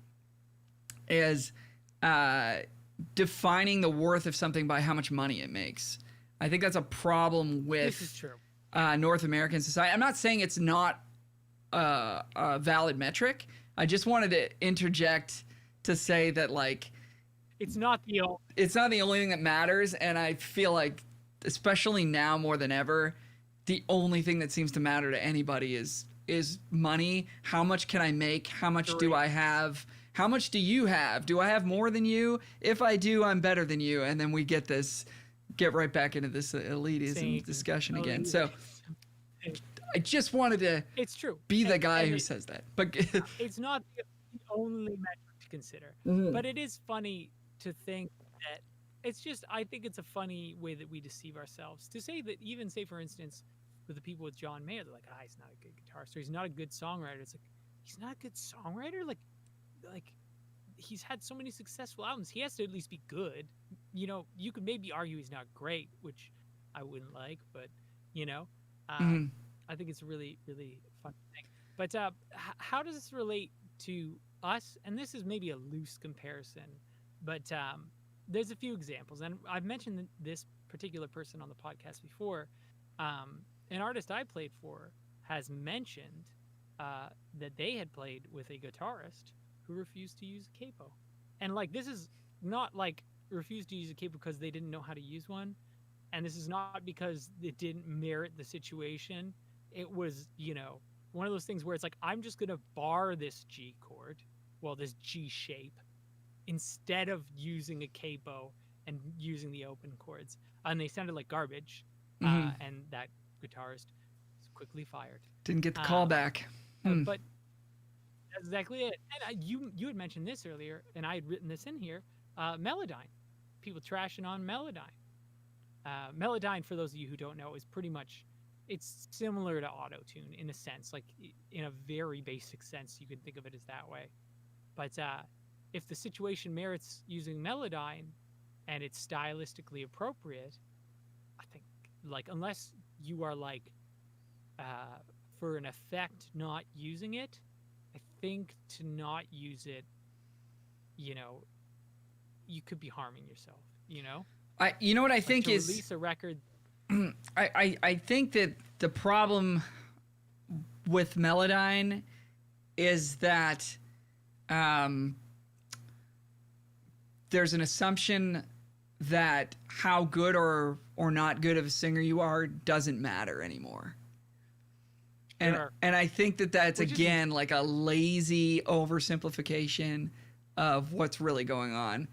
is defining the worth of something by how much money it makes. I think that's a problem with North American society. I'm not saying it's not a valid metric. I just wanted to interject to say that, like,
it's not the
only thing that matters. And I feel like, especially now more than ever, the only thing that seems to matter to anybody is money. How much can I make? How much do I have? How much do you have? Do I have more than you? If I do, I'm better than you. And then we get right back into this elitism discussion again. So I just wanted to be the guy who says that. But
it's not the only metric to consider. Mm-hmm. But it is funny to think that I think it's a funny way that we deceive ourselves. To say that, even say, for instance, with the people with John Mayer, they're like, he's not a good guitarist, or he's not a good songwriter. It's like, he's not a good songwriter? Like he's had so many successful albums. He has to at least be good. You could maybe argue he's not great, which I wouldn't like, but, I think it's a really, really fun thing. But how does this relate to us? And this is maybe a loose comparison, but there's a few examples. And I've mentioned this particular person on the podcast before. An artist I played for has mentioned that they had played with a guitarist who refused to use a capo. And like, this is not like refused to use a capo because they didn't know how to use one. And this is not because it didn't merit the situation. It was, one of those things where it's like, I'm just going to bar this G chord, this G shape, instead of using a capo and using the open chords, and they sounded like garbage. And that guitarist was quickly fired.
Didn't get the call back.
But that's exactly it. And you had mentioned this earlier, and I had written this in here. Melodyne, people trashing on Melodyne. Melodyne, for those of you who don't know, is pretty much, it's similar to auto-tune in a sense, like in a very basic sense. You can think of it as that way. But if the situation merits using Melodyne and it's stylistically appropriate, I think, like, unless you are like for an effect not using it, I think to not use it, you know, you could be harming yourself, you know?
You know what I
like
think
to
is
release a record.
I think that the problem with Melodyne is that there's an assumption that how good or not good of a singer you are doesn't matter anymore.
Sure.
And I think that that's, again, like a lazy oversimplification of what's really going on.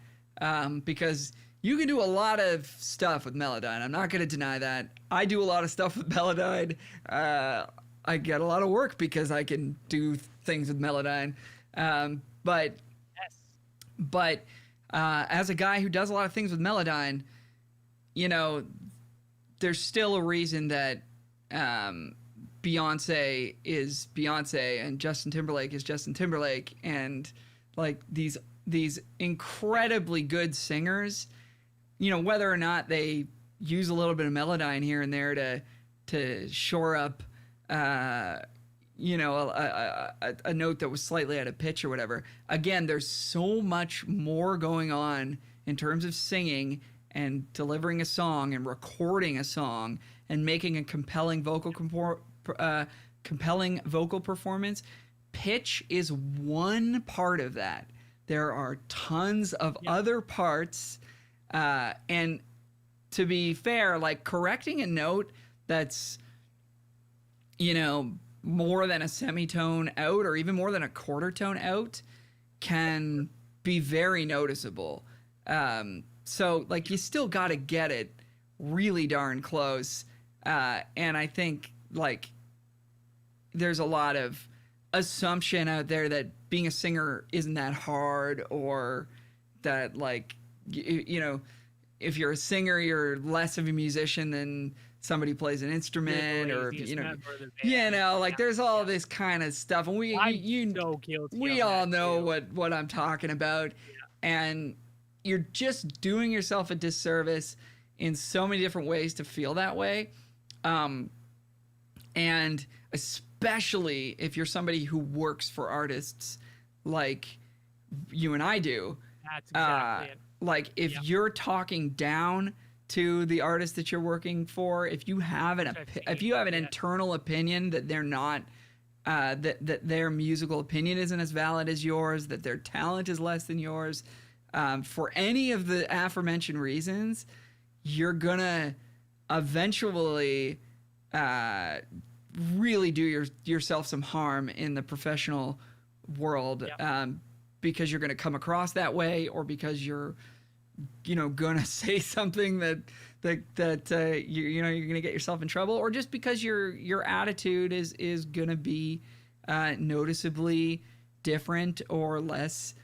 Because you can do a lot of stuff with Melodyne. I'm not going to deny that. I do a lot of stuff with Melodyne. I get a lot of work because I can do things with Melodyne. But as a guy who does a lot of things with Melodyne, you know, there's still a reason that Beyonce is Beyonce and Justin Timberlake is Justin Timberlake, and like these incredibly good singers, you know, whether or not they use a little bit of Melodyne here and there to shore up you know, a note that was slightly out of pitch or whatever. Again, there's so much more going on in terms of singing and delivering a song and recording a song and making a compelling vocal performance. Pitch is one part of that. There are tons of other parts, and to be fair, like correcting a note that's, you know, more than a semitone out or even more than a quarter tone out can be very noticeable. So like you still got to get it really darn close. And I think like there's a lot of assumption out there that being a singer isn't that hard, or that like, you know, if you're a singer, you're less of a musician than somebody plays an instrument, or you know, like there's all this kind of stuff, and we all know what I'm talking about, and you're just doing yourself a disservice in so many different ways to feel that way, and especially if you're somebody who works for artists like you and I do.
That's exactly it.
Like if you're talking down to the artist that you're working for, if you have an internal opinion that they're not, that their musical opinion isn't as valid as yours, that their talent is less than yours, for any of the aforementioned reasons, you're gonna eventually really do yourself some harm in the professional world, because you're gonna come across that way, or because you're, you know, gonna say something that you know you're gonna get yourself in trouble, or just because your attitude is gonna be noticeably different or less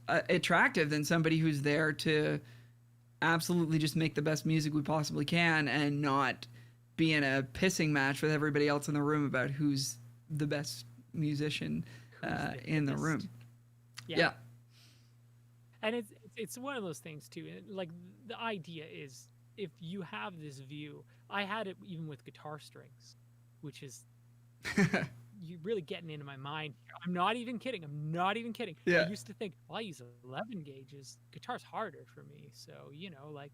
attractive than somebody who's there to absolutely just make the best music we possibly can and not be in a pissing match with everybody else in the room about who's the best musician in the room. Yeah.
And it's one of those things too. Like the idea is, if you have this view, I had it even with guitar strings, which is you're really getting into my mind here. I'm not even kidding.
Yeah.
I used to think, well, I use 11 gauges. Guitar's harder for me, so you know, like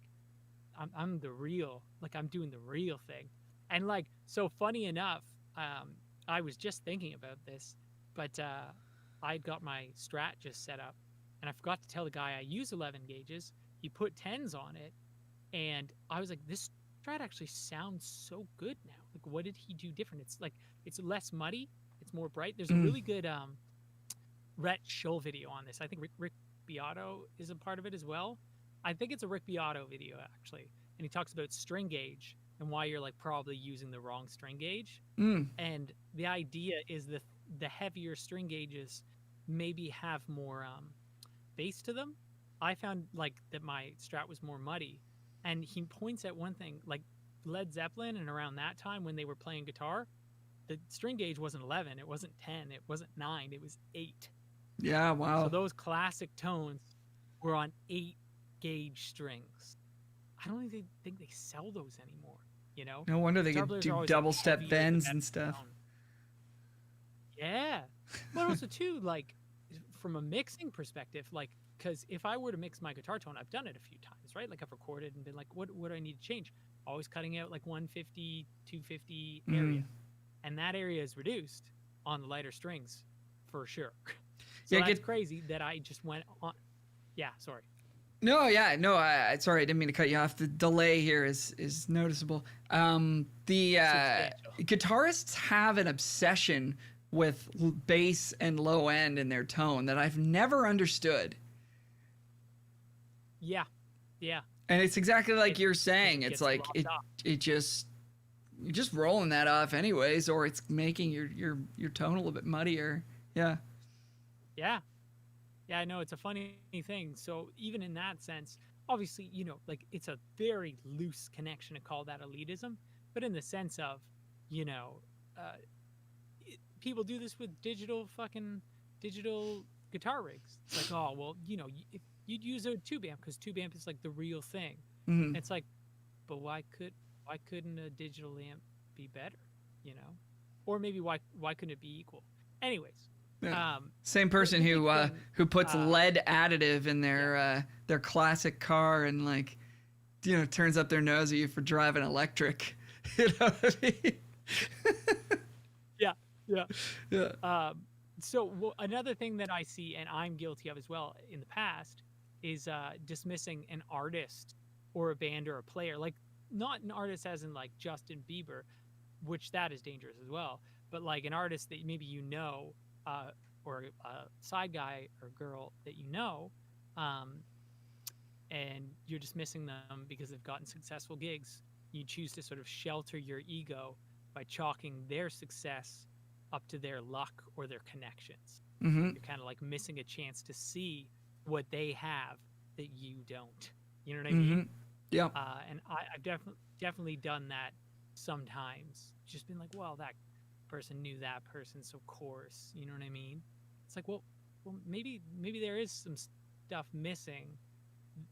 I'm the real, like I'm doing the real thing. And like, so funny enough, I was just thinking about this, but I got my Strat just set up, and I forgot to tell the guy I use 11 gauges. He put 10s on it, and I was like, this Strat actually sounds so good now. Like, what did he do different? It's like, it's less muddy, it's more bright. There's a really good Rhett Shull video on this. I think Rick Beato is a part of it as well. I think it's a Rick Beato video actually, and he talks about string gauge and why you're like probably using the wrong string gauge. And the idea is the heavier string gauges maybe have more bass to them. I found like that my Strat was more muddy, and he points at one thing like Led Zeppelin, and around that time when they were playing guitar, the string gauge wasn't 11, it wasn't 10, it wasn't 9, it was 8.
Yeah, wow.
So those classic tones were on 8 gauge strings. I don't even think they sell those anymore, you know?
No wonder they could do double step bends and stuff.
Yeah. But also too, like from a mixing perspective, like, because if I were to mix my guitar tone, I've done it a few times, right? Like I've recorded and been like, what do I need to change? Always cutting out like 150, 250 area. And that area is reduced on the lighter strings for sure. So yeah, that's crazy that I just went on. Yeah, sorry.
No, yeah, no, sorry, I didn't mean to cut you off. The delay here is noticeable. Guitarists have an obsession with bass and low end in their tone that I've never understood.
Yeah, yeah.
And it's exactly like you're saying. It's like it just you're just rolling that off anyways, or it's making your tone a little bit muddier. Yeah.
Yeah. Yeah, I know, it's a funny thing. So even in that sense, obviously, you know, like it's a very loose connection to call that elitism, but in the sense of, you know, people do this with digital guitar rigs. It's like, oh, well, you know, you'd use a tube amp because tube amp is like the real thing. It's like, but why couldn't a digital amp be better, you know? Or maybe why couldn't it be equal? Anyways.
Yeah. Same person who puts lead additive in their classic car and like, you know, turns up their nose at you for driving electric. You know what I mean? Yeah.
So another thing that I see, and I'm guilty of as well in the past, is dismissing an artist or a band or a player. Like not an artist as in like Justin Bieber, which that is dangerous as well, but like an artist that maybe you know, or a side guy or girl that you know, and you're dismissing them because they've gotten successful gigs. You choose to sort of shelter your ego by chalking their success up to their luck or their connections. You're kind of like missing a chance to see what they have that you don't. You know what I mean?
Yeah.
And I've definitely done that sometimes. Just been like, well, that person knew that person, so of course, you know what I mean? It's like, well, maybe there is some stuff missing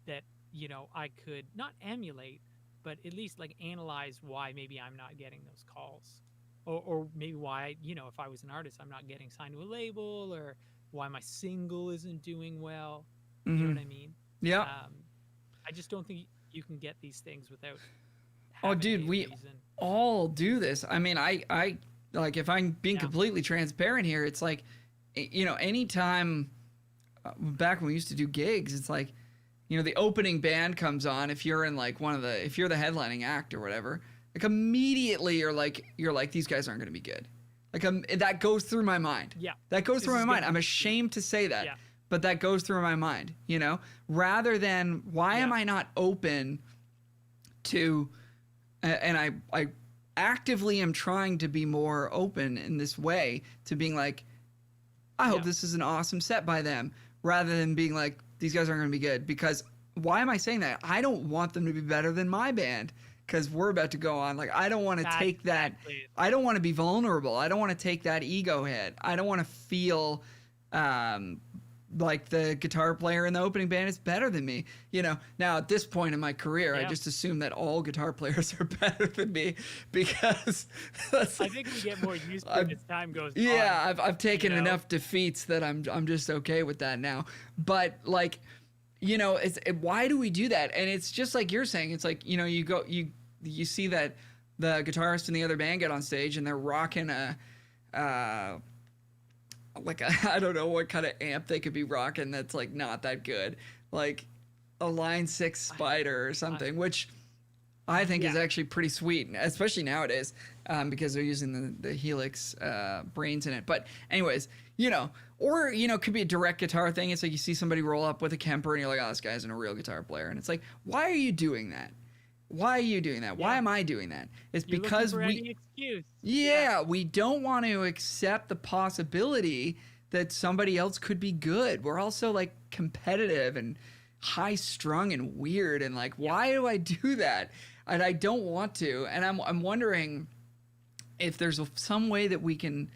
that, you know, I could not emulate, but at least like analyze why maybe I'm not getting those calls, or maybe why, you know, if I was an artist, I'm not getting signed to a label, or why my single isn't doing well. You know what I mean?
Yeah.
I just don't think you can get these things without.
Oh, dude, we all do this. I mean, I like, if I'm being completely transparent here, it's like, you know, anytime back when we used to do gigs, it's like, you know, the opening band comes on. If you're in like if you're the headlining act or whatever, like immediately you're like, these guys aren't going to be good. Like that goes through my mind.
Yeah.
That goes through my mind. I'm ashamed to say that, but that goes through my mind, you know, rather than why am I not open to, and I actively am trying to be more open in this way to being like, I hope this is an awesome set by them, rather than being like, these guys aren't going to be good. Because why am I saying that? I don't want them to be better than my band, because we're about to go on. Like, I don't want to take that. I don't want to be vulnerable. I don't want to take that ego hit. I don't want to feel like the guitar player in the opening band is better than me. You know, now at this point in my career, I just assume that all guitar players are better than me, because
I think we get more used to it as time goes on.
Yeah, I've taken enough defeats that I'm just okay with that now. But like, you know, why do we do that? And it's just like you're saying. It's like, you know, you see that the guitarist in the other band get on stage and they're rocking like I don't know what kind of amp they could be rocking that's like not that good, like a Line 6 Spider or something, which I think is actually pretty sweet, especially nowadays, because they're using the Helix brains in it. But anyways, or, it could be a direct guitar thing. It's like you see somebody roll up with a Kemper and you're like, oh, this guy isn't a real guitar player. And it's like, why are you doing that? Why are you doing that? Yeah. Why am I doing that? It's
You're
because
looking for any excuse.
Yeah, we don't want to accept the possibility that somebody else could be good. We're also like competitive and high strung and weird. And like, why do I do that? And I don't want to. And I'm wondering if there's some way that we can,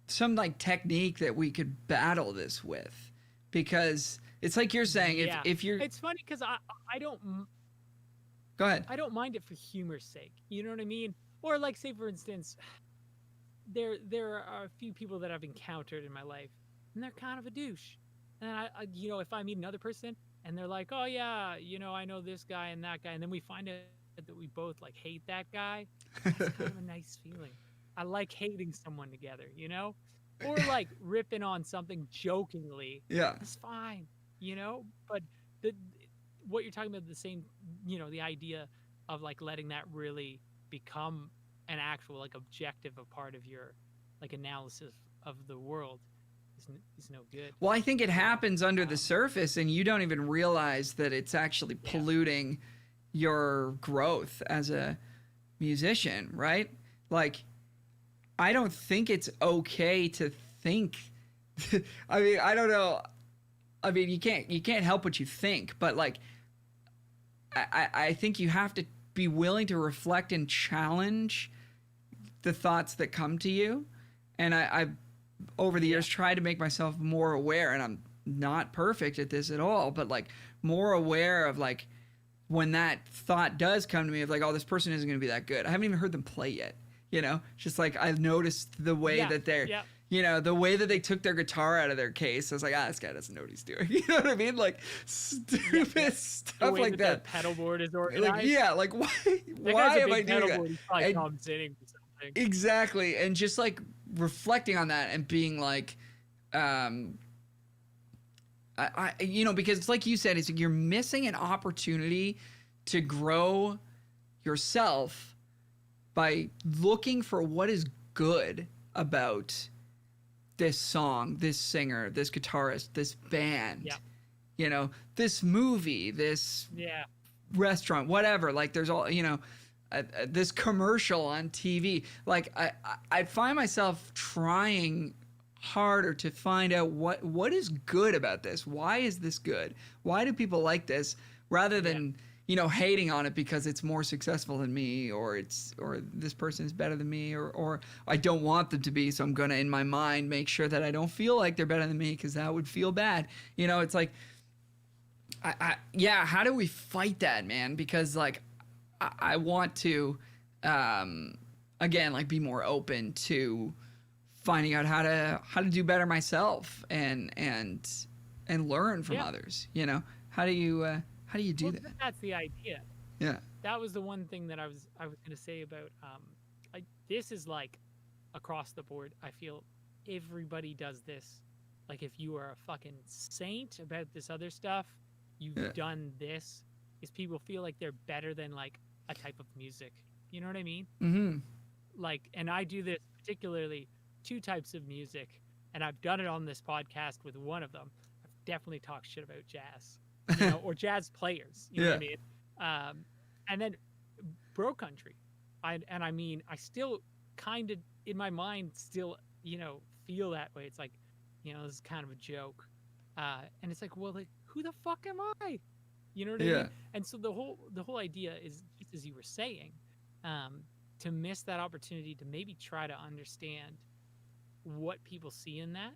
some like technique that we could battle this with, because it's like you're saying, if you're,
it's funny because I don't,
go ahead.
I don't mind it for humor's sake. You know what I mean? Or like, say for instance, there are a few people that I've encountered in my life, and they're kind of a douche. And I if I meet another person and they're like, oh yeah, I know this guy and that guy, and then we find out that we both like hate that guy. That's kind of a nice feeling. I like hating someone together, or like ripping on something jokingly.
Yeah,
it's fine, But what you're talking about, the same, the idea of like letting that really become an actual like objective, a part of your like analysis of the world is no good.
Well, I think it happens under the surface and you don't even realize that it's actually polluting your growth as a musician, right? Like, I don't think it's okay to think. I mean, I don't know. I mean, you can't help what you think, but like, I think you have to be willing to reflect and challenge the thoughts that come to you. And I've over the years tried to make myself more aware, and I'm not perfect at this at all, but like more aware of like when that thought does come to me of like, oh, this person isn't going to be that good. I haven't even heard them play yet. Just like I've noticed the way that they're, the way that they took their guitar out of their case. I was like, this guy doesn't know what he's doing. You know what I mean? Like stupid stuff like that.
Pedal board is organized.
Like why am I doing that? Exactly. And just like reflecting on that and being like, because it's like you said, it's like you're missing an opportunity to grow yourself by looking for what is good about this song, this singer, this guitarist, this band, this movie, this restaurant, whatever. Like there's all, this commercial on TV. Like I find myself trying harder to find out what is good about this. Why is this good? Why do people like this? Rather than hating on it because it's more successful than me, or this person is better than me, or I don't want them to be, so I'm gonna in my mind make sure that I don't feel like they're better than me because that would feel bad. It's like how do we fight that, man? Because like I want to again like be more open to finding out how to do better myself and learn from others. How do you do that?
That's the idea.
Yeah.
That was the one thing that I was going to say about like this is like across the board. I feel everybody does this. Like if you are a fucking saint about this other stuff, you've done this, is people feel like they're better than like a type of music. You know what I mean?
Mm-hmm.
Like, and I do this particularly 2 types of music, and I've done it on this podcast with one of them. I've definitely talked shit about jazz. Or jazz players, you know what I mean? And then bro country. I still kind of in my mind still, feel that way. It's like, this is kind of a joke. And it's like, well, like, who the fuck am I? You know what I mean? And so the whole idea is, just as you were saying, to miss that opportunity to maybe try to understand what people see in that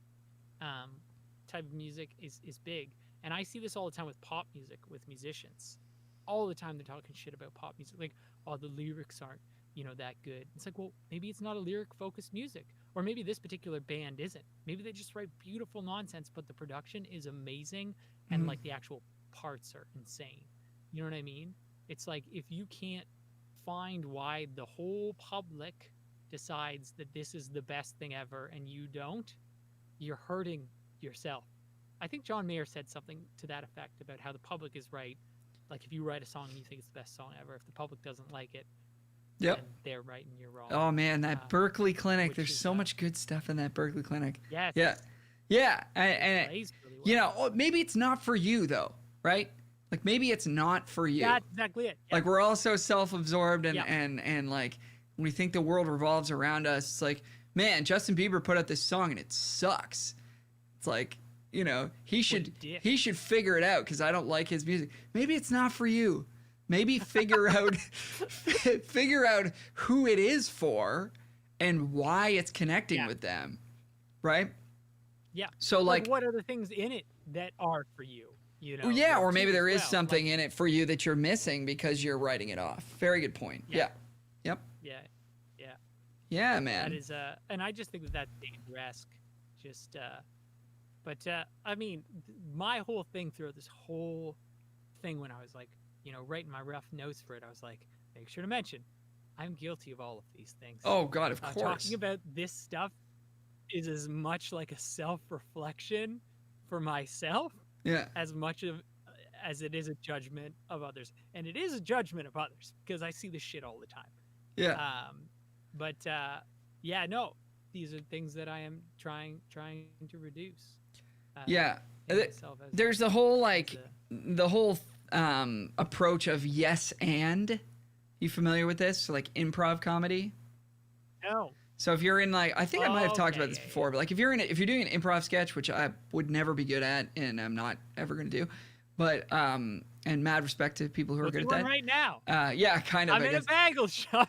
type of music is big. And I see this all the time with pop music, with musicians. All the time they're talking shit about pop music. Like, oh, the lyrics aren't, that good. It's like, well, maybe it's not a lyric-focused music. Or maybe this particular band isn't. Maybe they just write beautiful nonsense, but the production is amazing and, like, the actual parts are insane. You know what I mean? It's like, if you can't find why the whole public decides that this is the best thing ever and you don't, you're hurting yourself. I think John Mayer said something to that effect about how the public is right, like if you write a song and you think it's the best song ever, if the public doesn't like it,
Yep.
then they're right and you're wrong.
Oh man, that Berkeley Clinic. There's so
is,
much good stuff in that Berkeley Clinic.
Yes.
Yeah. Yeah. And
Plays really well.
you know, maybe it's not for you though, right? Like maybe it's not for you.
That's exactly it. Yeah.
Like we're all so self-absorbed and,
Yeah.
and like when we think the world revolves around us, it's like, man, Justin Bieber put out this song and it sucks. It's like, you know, he should figure it out because I don't like his music. Maybe it's not for you. Maybe figure out who it is for and why it's connecting with them, right?
Yeah.
So like
what are the things in it that are for you? You know.
Yeah, or maybe there is something in it for you that you're missing because you're writing it off. Very good point. Yeah. Yep.
Yeah. Yeah.
Yeah, man.
That is and I just think that that's dangerous. Just but I mean, my whole thing throughout this whole thing when I was like, you know, writing my rough notes for it, I was like, make sure to mention, I'm guilty of all of these things.
Oh God, of course.
Talking about this stuff is as much like a self-reflection for myself, as much as it is a judgment of others, and it is a judgment of others because I see this shit all the time.
Yeah.
But yeah, no, these are things that I am trying to reduce.
There's the whole like the whole approach of yes and. You familiar with this? So, like improv comedy?
No.
So if you're in like, I think I might have talked about this before, but like if you're doing an improv sketch, which I would never be good at and I'm not ever going to do, but and mad respect to people who are good at that.
Right now.
Yeah, kind of.
I'm in a bagel shop.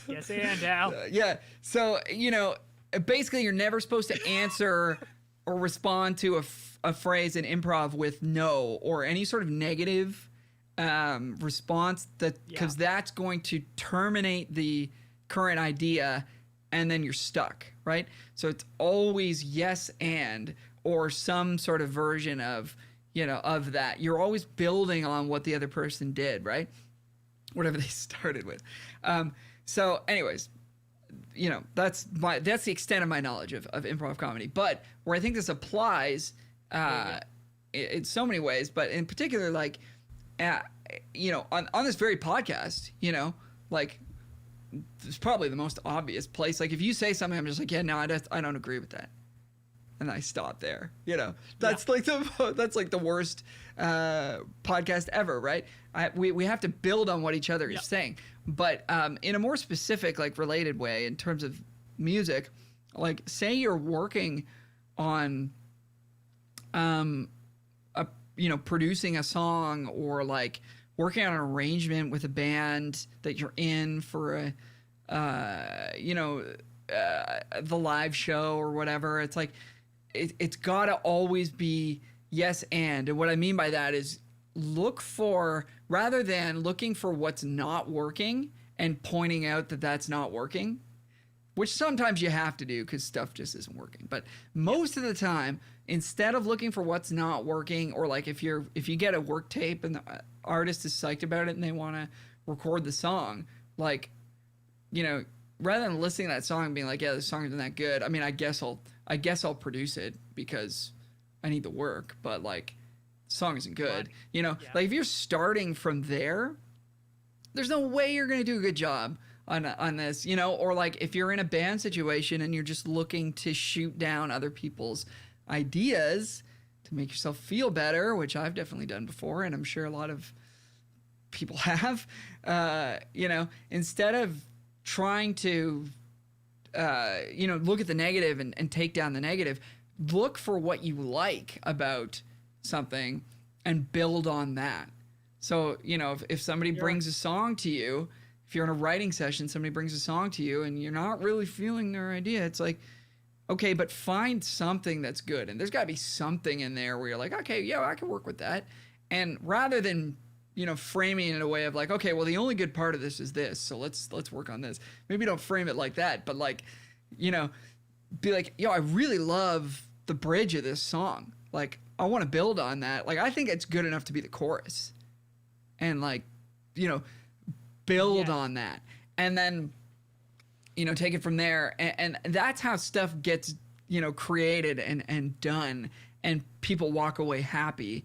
Yes, and Al.
Yeah. So, you know, basically you're never supposed to answer or respond to a phrase in improv with no or any sort of negative response because that's going to terminate the current idea and then you're stuck, right? So it's always yes and or some sort of version of, you know, of that. You're always building on what the other person did, right? Whatever they started with. So anyways, you know, that's the extent of my knowledge of improv comedy. But where I think this applies in so many ways, but in particular, like, you know, on this very podcast, you know, like, it's probably the most obvious place. Like, if you say something, I'm just like, yeah, no, I don't agree with that. And I stop there, you know. That's like the worst podcast ever, right? We have to build on what each other is saying. But in a more specific, like, related way, in terms of music, like, say you're working on, you know, producing a song or, like, working on an arrangement with a band that you're in for you know, the live show or whatever. It's like, it's got to always be yes and what I mean by that is rather than looking for what's not working and pointing out that that's not working, which sometimes you have to do because stuff just isn't working. But most of the time, instead of looking for what's not working, or like if you get a work tape and the artist is psyched about it and they want to record the song, like, you know, rather than listening to that song and being like, yeah, this song isn't that good. I mean, I guess I'll produce it because I need the work, but like, the song isn't good. You know, like if you're starting from there, there's no way you're going to do a good job on this, you know, or like if you're in a band situation and you're just looking to shoot down other people's ideas to make yourself feel better, which I've definitely done before, and I'm sure a lot of people have, you know, instead of trying to, you know, look at the negative and take down the negative, look for what you like about something and build on that. So, you know, if somebody brings a song to you, if you're in a writing session, somebody brings a song to you and you're not really feeling their idea, it's like, okay, but find something that's good. And there's got to be something in there where you're like, okay, yeah, I can work with that. And rather than, you know, framing it in a way of like, okay, well, the only good part of this is this, so let's work on this. Maybe don't frame it like that, but like, you know, be like, yo, I really love the bridge of this song. Like, I want to build on that. Like, I think it's good enough to be the chorus. And like, you know, build on that. And then, you know, take it from there. And that's how stuff gets, you know, created and done. and people walk away happy.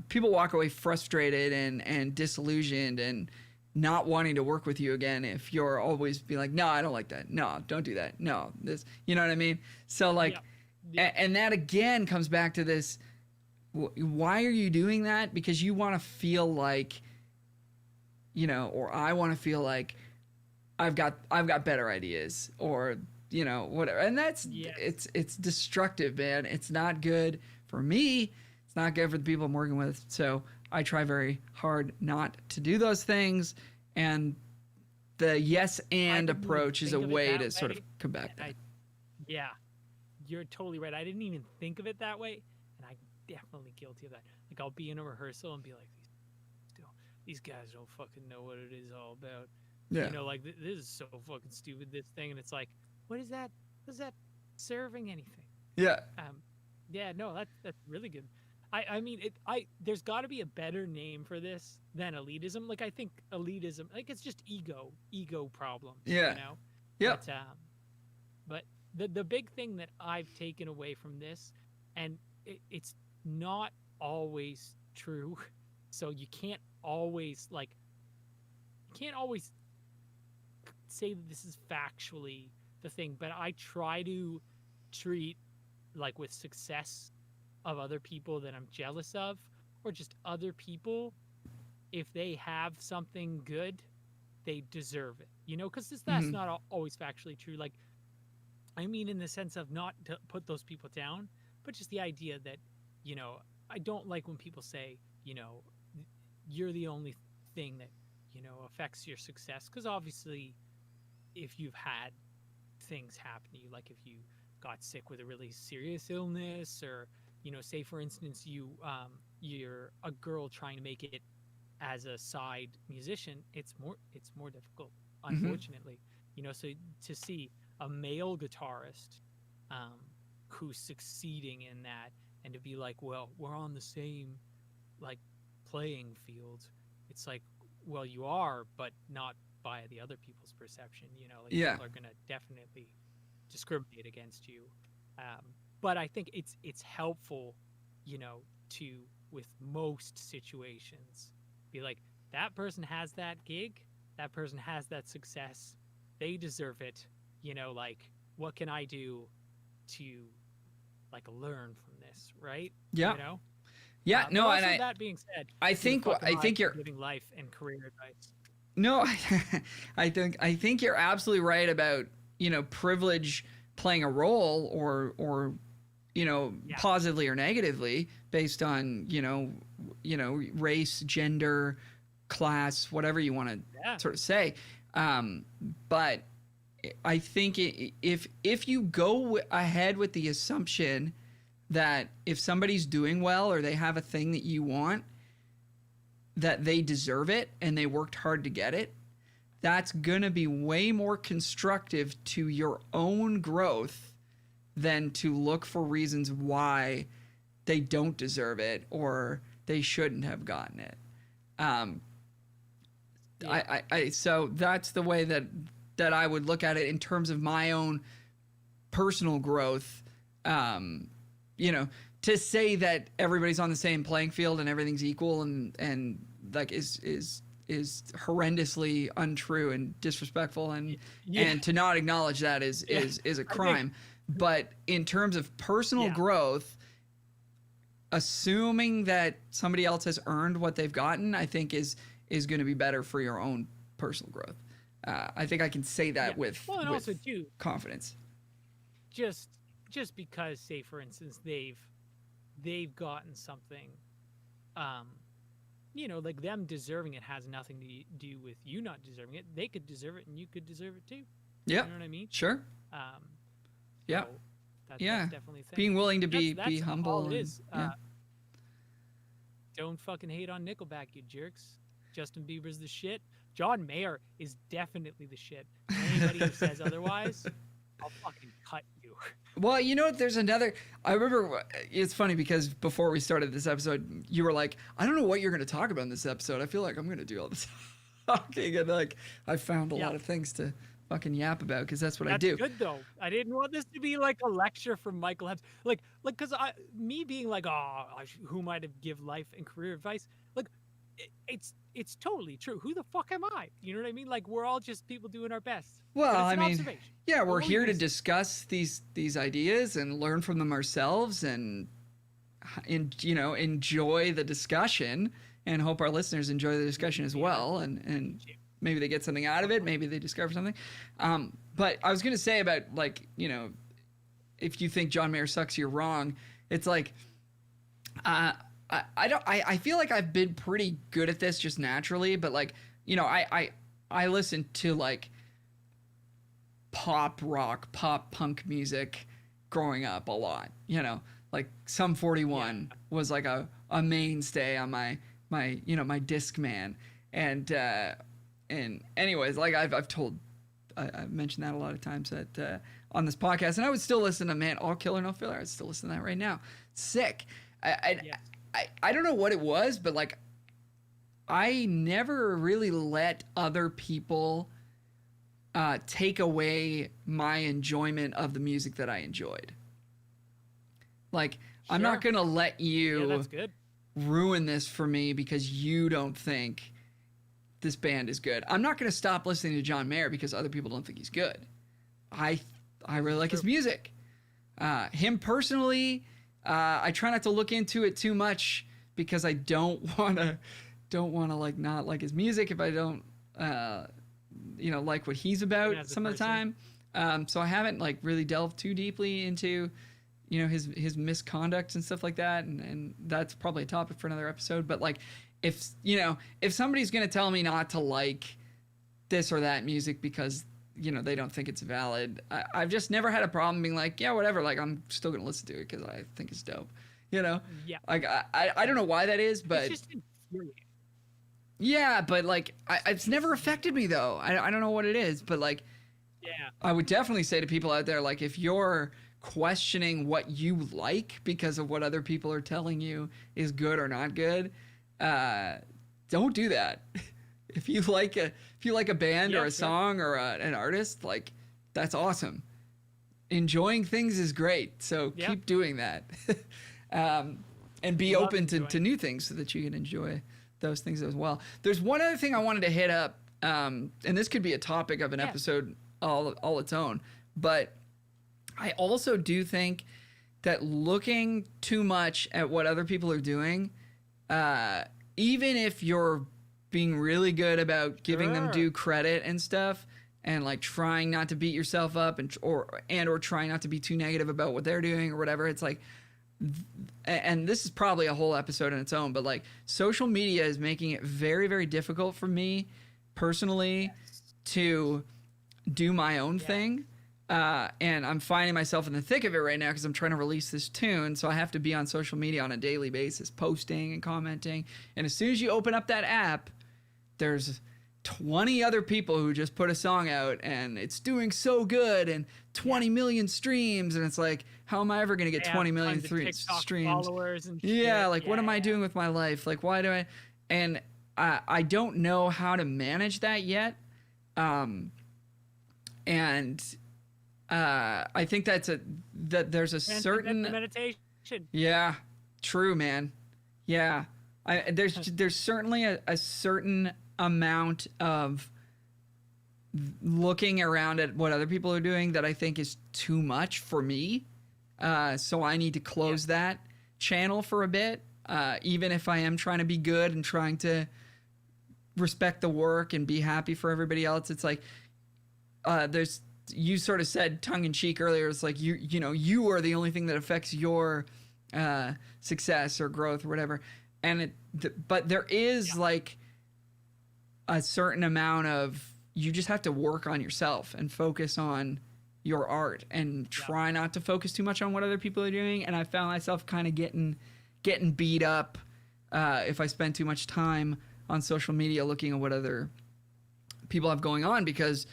People walk away frustrated and disillusioned and not wanting to work with you again if you're always being like, no, I don't like that. No, don't do that. No, this, you know what I mean? So like, and that again comes back to this, why are you doing that? Because you want to feel like, you know, or I want to feel like I've got better ideas, or, you know, whatever. And that's, it's destructive, man. It's not good for me. It's not good for the people I'm working with. So I try very hard not to do those things, and the yes and approach is a way to sort of combat that.
Yeah, you're totally right. I didn't even think of it that way, and I'm definitely guilty of that. Like, I'll be in a rehearsal and be like, these guys don't fucking know what it is all about.
Yeah.
You know, like, this is so fucking stupid, this thing, and it's like, what is that? Is that serving anything?
Yeah.
Yeah, no, that's really good. I mean, there's got to be a better name for this than elitism. Like, I think elitism, like, it's just ego problems.
Yeah.
You know?
Yeah.
But the big thing that I've taken away from this, and it's not always true, so you can't always say that this is factually the thing, but I try to treat, like, with success of other people that I'm jealous of, or just other people, if they have something good, they deserve it, you know, because that's not always factually true. Like, I mean, in the sense of not to put those people down, but just the idea that, you know, I don't like when people say, you know, you're the only thing that, you know, affects your success, because obviously if you've had things happen to you, like if you got sick with a really serious illness, or, you know, say for instance you're a girl trying to make it as a side musician, it's more difficult, unfortunately. You know, so to see a male guitarist who's succeeding in that, and to be like, well, we're on the same, like, playing field, it's like, well, you are, but not by the other people's perception, you know, like, people are gonna definitely discriminate against you. But I think it's helpful, you know, to, with most situations, be like, that person has that gig, that person has that success, they deserve it, you know, like, what can I do to, like, learn from this, right?
Yeah.
You know?
Yeah, no,
and
and
that being said,
I think you're
giving life and career advice.
No, I think you're absolutely right about, you know, privilege playing a role, or you know, positively or negatively based on, you know, race, gender, class, whatever you want to sort of say. But I think if you go ahead with the assumption that if somebody's doing well, or they have a thing that you want, that they deserve it and they worked hard to get it, that's going to be way more constructive to your own growth than to look for reasons why they don't deserve it or they shouldn't have gotten it. So that's the way that I would look at it in terms of my own personal growth. You know, to say that everybody's on the same playing field and everything's equal and like is horrendously untrue and disrespectful, and to not acknowledge that is a crime. But in terms of personal growth, assuming that somebody else has earned what they've gotten, I think is going to be better for your own personal growth. I think I can say that with
also too,
confidence.
Just because, say for instance, they've gotten something, you know, like, them deserving it has nothing to do with you not deserving it. They could deserve it and you could deserve it too.
Yeah.
You know what I mean?
Sure.
So that's definitely a thing.
Being willing to be humble.
All it is. Don't fucking hate on Nickelback, you jerks. Justin Bieber's the shit. John Mayer is definitely the shit. Anybody who says otherwise, I'll fucking cut you.
Well, you know what? There's another. I remember. It's funny because before we started this episode, you were like, "I don't know what you're going to talk about in this episode. I feel like I'm going to do all this talking," and like I found a lot of things to fucking yap about, because that's what I
That's
do.
good though. I didn't want this to be like a lecture from Michael Hebs. Like, because me being like, oh, who might have give life and career advice? Like, it's totally true. Who the fuck am I? You know what I mean? Like, we're all just people doing our best.
Well, I mean,
observation.
yeah, we're here to discuss these ideas and learn from them ourselves, and enjoy the discussion, and hope our listeners enjoy the discussion as well, and maybe they get something out of it, maybe they discover something. But I was gonna say about, like, if you think John Mayer sucks, you're wrong. It's like, I feel like I've been pretty good at this just naturally, but like, I listen to like pop rock, pop punk music growing up a lot, like Sum 41 was like a mainstay on my Discman. And anyways, like I've mentioned that a lot of times on this podcast, and I would still listen to, man, All Killer No Filler. I'd still listen to that right now. Sick. I don't know what it was, but like, I never really let other people take away my enjoyment of the music that I enjoyed. Like, I'm not going to let you ruin this for me because you don't think this band is good. I'm not going to stop listening to John Mayer because other people don't think he's good. I really like his music. Him personally, I try not to look into it too much because I don't want to like not like his music if I don't like what he's about some of the time. So I haven't like really delved too deeply into his misconduct and stuff like that, and that's probably a topic for another episode. But like, if somebody's gonna tell me not to like this or that music because they don't think it's valid, I've just never had a problem being like, yeah, whatever, like I'm still gonna listen to it because I think it's dope. Like I don't know why that is, but it's just infuriating. Yeah, but like it's never affected me though. I don't know what it is, but like, I would definitely say to people out there, like, if you're questioning what you like because of what other people are telling you is good or not good, don't do that. If you like a band or a song or an artist, like, that's awesome. Enjoying things is great, so keep doing that. And be open to new things so that you can enjoy those things as well. There's one other thing I wanted to hit up, and this could be a topic of an episode all its own, but I also do think that looking too much at what other people are doing, even if you're being really good about giving them due credit and stuff, and like trying not to beat yourself up or trying not to be too negative about what they're doing or whatever, it's like, and this is probably a whole episode in its own, but like, social media is making it very, very difficult for me personally to do my own thing. And I'm finding myself in the thick of it right now because I'm trying to release this tune. So I have to be on social media on a daily basis, posting and commenting. And as soon as you open up that app, there's 20 other people who just put a song out and it's doing so good and 20 million streams. And it's like, how am I ever going to get 20 million streams?
Followers and
shit. What am I doing with my life? Like, why do I? And I don't know how to manage that yet. And I think that there's a certain
meditation.
Yeah, true, man. Yeah, there's certainly a certain amount of looking around at what other people are doing that I think is too much for me. So I need to close that channel for a bit, even if I am trying to be good and trying to respect the work and be happy for everybody else. It's like, you sort of said tongue in cheek earlier, it's like, you are the only thing that affects your success or growth or whatever. And but there is like a certain amount of, you just have to work on yourself and focus on your art and try not to focus too much on what other people are doing. And I found myself kind of getting beat up if I spend too much time on social media looking at what other people have going on, because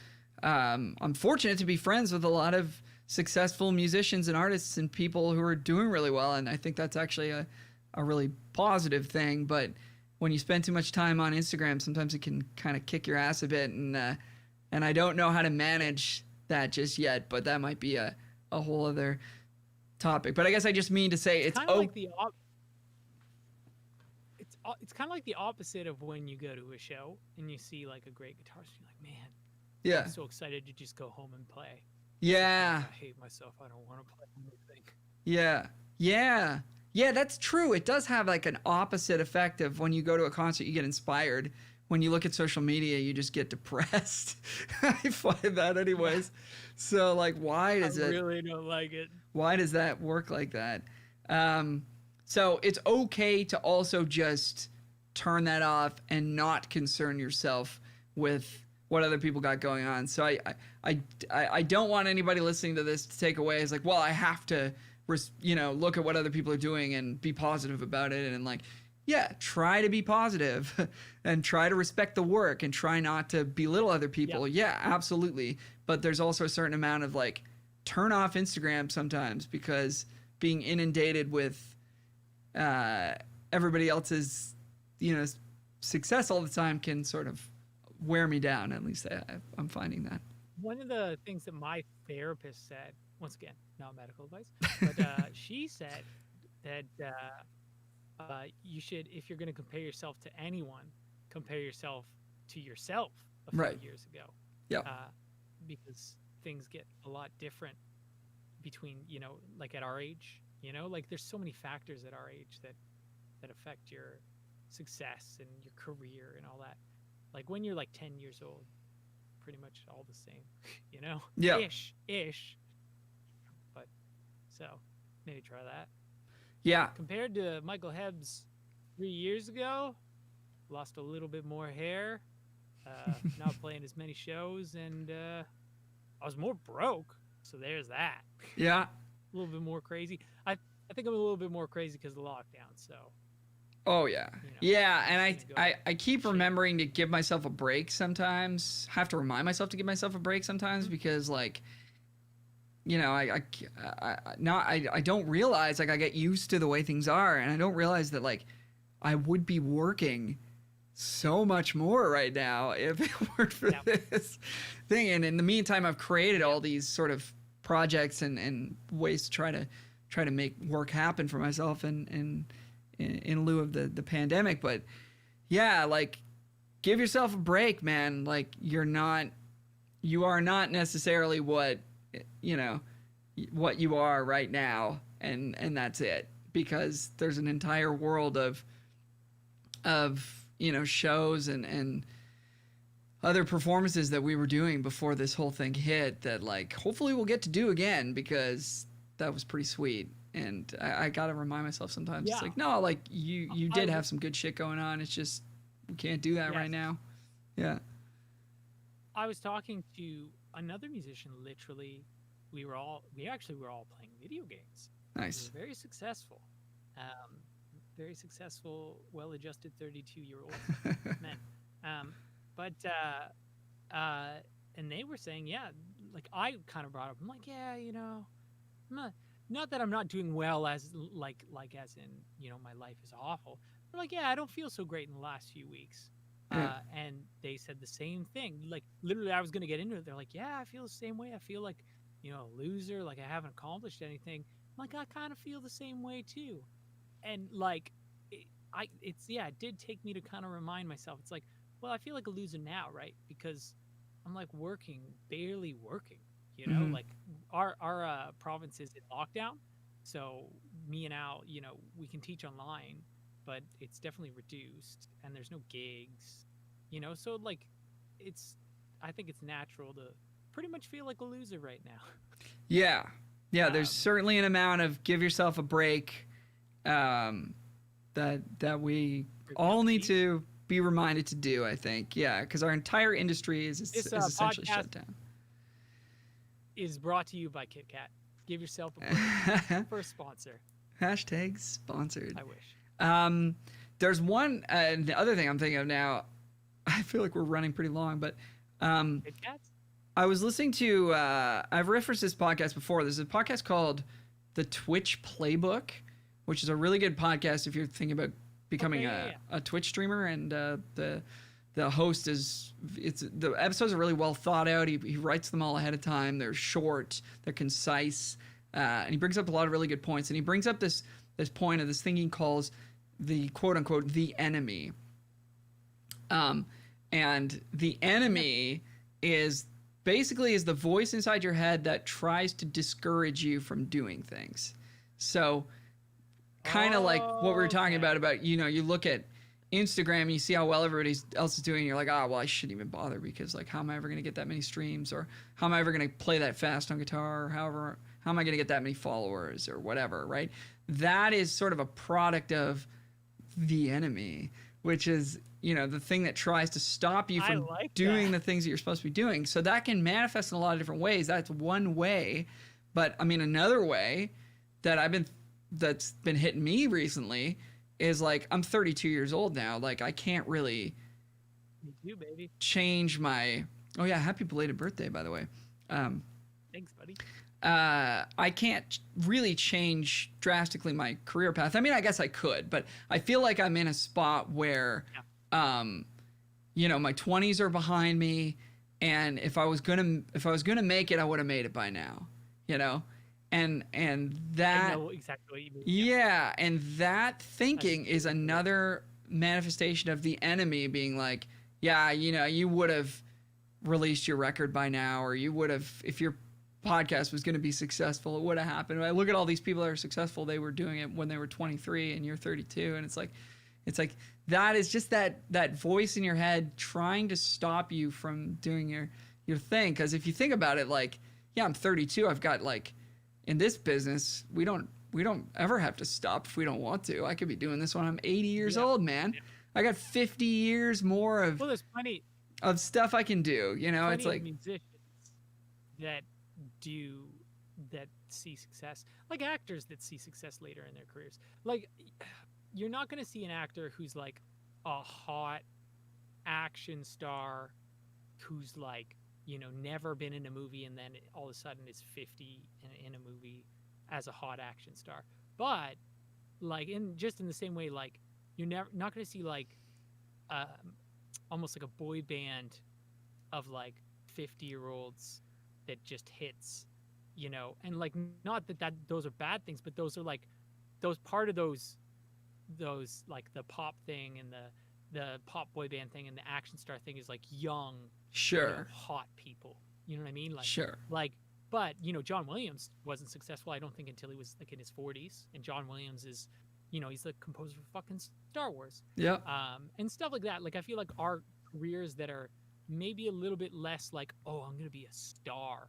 I'm fortunate to be friends with a lot of successful musicians and artists and people who are doing really well. And I think that's actually a really positive thing. But when you spend too much time on Instagram, sometimes it can kind of kick your ass a bit. And And I don't know how to manage that just yet, but that might be a whole other topic. But I guess I just mean to say it's kind of like
it's kind of like the opposite of when you go to a show and you see like a great guitarist. You're like, man,
yeah,
I'm so excited to just go home and play.
Yeah.
I hate myself. I don't want to play anything.
Yeah, that's true. It does have like an opposite effect of when you go to a concert, you get inspired. When you look at social media, you just get depressed. I find that anyways. So like, why does
I really don't like it.
Why does that work like that? So it's okay to also just turn that off and not concern yourself with what other people got going on. So I don't want anybody listening to this to take away as like, well, I have to, look at what other people are doing and be positive about it. And like, yeah, try to be positive and try to respect the work and try not to belittle other people. Yeah, absolutely. But there's also a certain amount of like, turn off Instagram sometimes, because being inundated with everybody else's, success all the time can sort of wear me down. At least I'm finding that.
One of the things that my therapist said, once again, not medical advice, but she said that you should, if you're going to compare yourself to anyone, compare yourself to yourself a few years ago.
Yeah.
Because things get a lot different between, like at our age, like there's so many factors at our age that affect your success and your career and all that. Like when you're like 10 years old, pretty much all the same,
Yeah.
Ish. But so maybe try that.
Yeah.
Compared to Michael Hebbs 3 years ago, lost a little bit more hair, not playing as many shows, and I was more broke. So there's that.
Yeah.
A little bit more crazy. I think I'm a little bit more crazy because of the lockdown. So.
Oh yeah. Yeah, and I keep remembering to give myself a break sometimes. Have to remind myself to give myself a break sometimes because like, I don't realize, like I get used to the way things are, and I don't realize that like I would be working so much more right now if it weren't for this thing. And in the meantime, I've created all these sort of projects and ways to try to make work happen for myself and in lieu of the pandemic. But yeah, like give yourself a break, man. Like you are not necessarily what you are right now, and that's it, because there's an entire world of shows and other performances that we were doing before this whole thing hit that like hopefully we'll get to do again, because that was pretty sweet. And I gotta remind myself sometimes, it's like, no, like you did have some good shit going on. It's just we can't do that right now. Yeah.
I was talking to another musician. Literally, we actually were all playing video games.
Nice.
We were very successful, well-adjusted 32-year-old men. And they were saying, like I kind of brought up, I'm like, I'm not that I'm not doing well as in, my life is awful. They're like, I don't feel so great in the last few weeks. And they said the same thing. Like literally I was going to get into it. They're like, I feel the same way. I feel like, a loser. Like I haven't accomplished anything. I'm like, I kind of feel the same way too. And like, it did take me to kind of remind myself. It's like, well, I feel like a loser now, right? Because I'm like barely working, like our province is in lockdown. So me and Al, we can teach online, but it's definitely reduced and there's no gigs, so like I think it's natural to pretty much feel like a loser right now.
Yeah. There's certainly an amount of give yourself a break, that we all need to be reminded to do, I think. Yeah, because our entire industry is essentially shut down.
Is brought to you by Kit Kat. Give yourself a break. First sponsor.
Hashtag sponsored.
I wish.
There's one, the other thing I'm thinking of now, I feel like we're running pretty long, but
Kit Kats?
I was listening to, I've referenced this podcast before. There's a podcast called The Twitch Playbook, which is a really good podcast if you're thinking about becoming a Twitch streamer. And the the host the episodes are really well thought out. He writes them all ahead of time. They're short, they're concise, and he brings up a lot of really good points. And he brings up this point of this thing he calls the quote unquote the enemy. And the enemy is basically the voice inside your head that tries to discourage you from doing things. So kind of like what we were talking about, you know, you look at Instagram and you see how well everybody else is doing. And you're like, well, I shouldn't even bother because like, how am I ever going to get that many streams, or how am I ever going to play that fast on guitar, or how am I going to get that many followers or whatever, right? That is sort of a product of the enemy, which is, you know, the thing that tries to stop you from doing the things that you're supposed to be doing. So that can manifest in a lot of different ways. That's one way. But I mean, another way that's been hitting me recently is like, I'm 32 years old now. Like, I can't really change my, oh yeah, happy belated birthday, by the way.
Thanks, buddy.
I can't really change drastically my career path. I mean, I guess I could, but I feel like I'm in a spot where, you know, my 20s are behind me, and if I was gonna make it, I would have made it by now, you know, and that, I know exactly what you mean. Yeah, and that thinking is another manifestation of the enemy being like, yeah, you know, you would have released your record by now, or you would have, if your podcast was going to be successful, it would have happened. I look at all these people that are successful, they were doing it when they were 23 and you're 32, and it's like that is just that voice in your head trying to stop you from doing your thing. Because if you think about it, like, yeah, I'm 32, I've got, like, in this business, we don't ever have to stop if we don't want to. I could be doing this when I'm 80 years old, man. I got 50 years more of
there's plenty
of stuff I can do, you know. It's like
musicians that see success, like actors that see success later in their careers. Like, you're not going to see an actor who's like a hot action star who's like, you know, never been in a movie and then all of a sudden is 50 in a movie as a hot action star. But like, in the same way, like, you're not going to see like almost like a boy band of like 50-year-olds that just hits, you know. And like, not that those are bad things, but those are like those like the pop thing and the pop boy band thing and the action star thing is like young,
sure,
you know, hot people, you know what I mean? Like,
sure.
Like, but you know, John Williams wasn't successful, I don't think, until he was like in his 40s. And John Williams is, you know, he's the composer for fucking Star Wars.
Yeah.
And stuff like that. Like, I feel like our careers that are maybe a little bit less like, oh, I'm gonna be a star,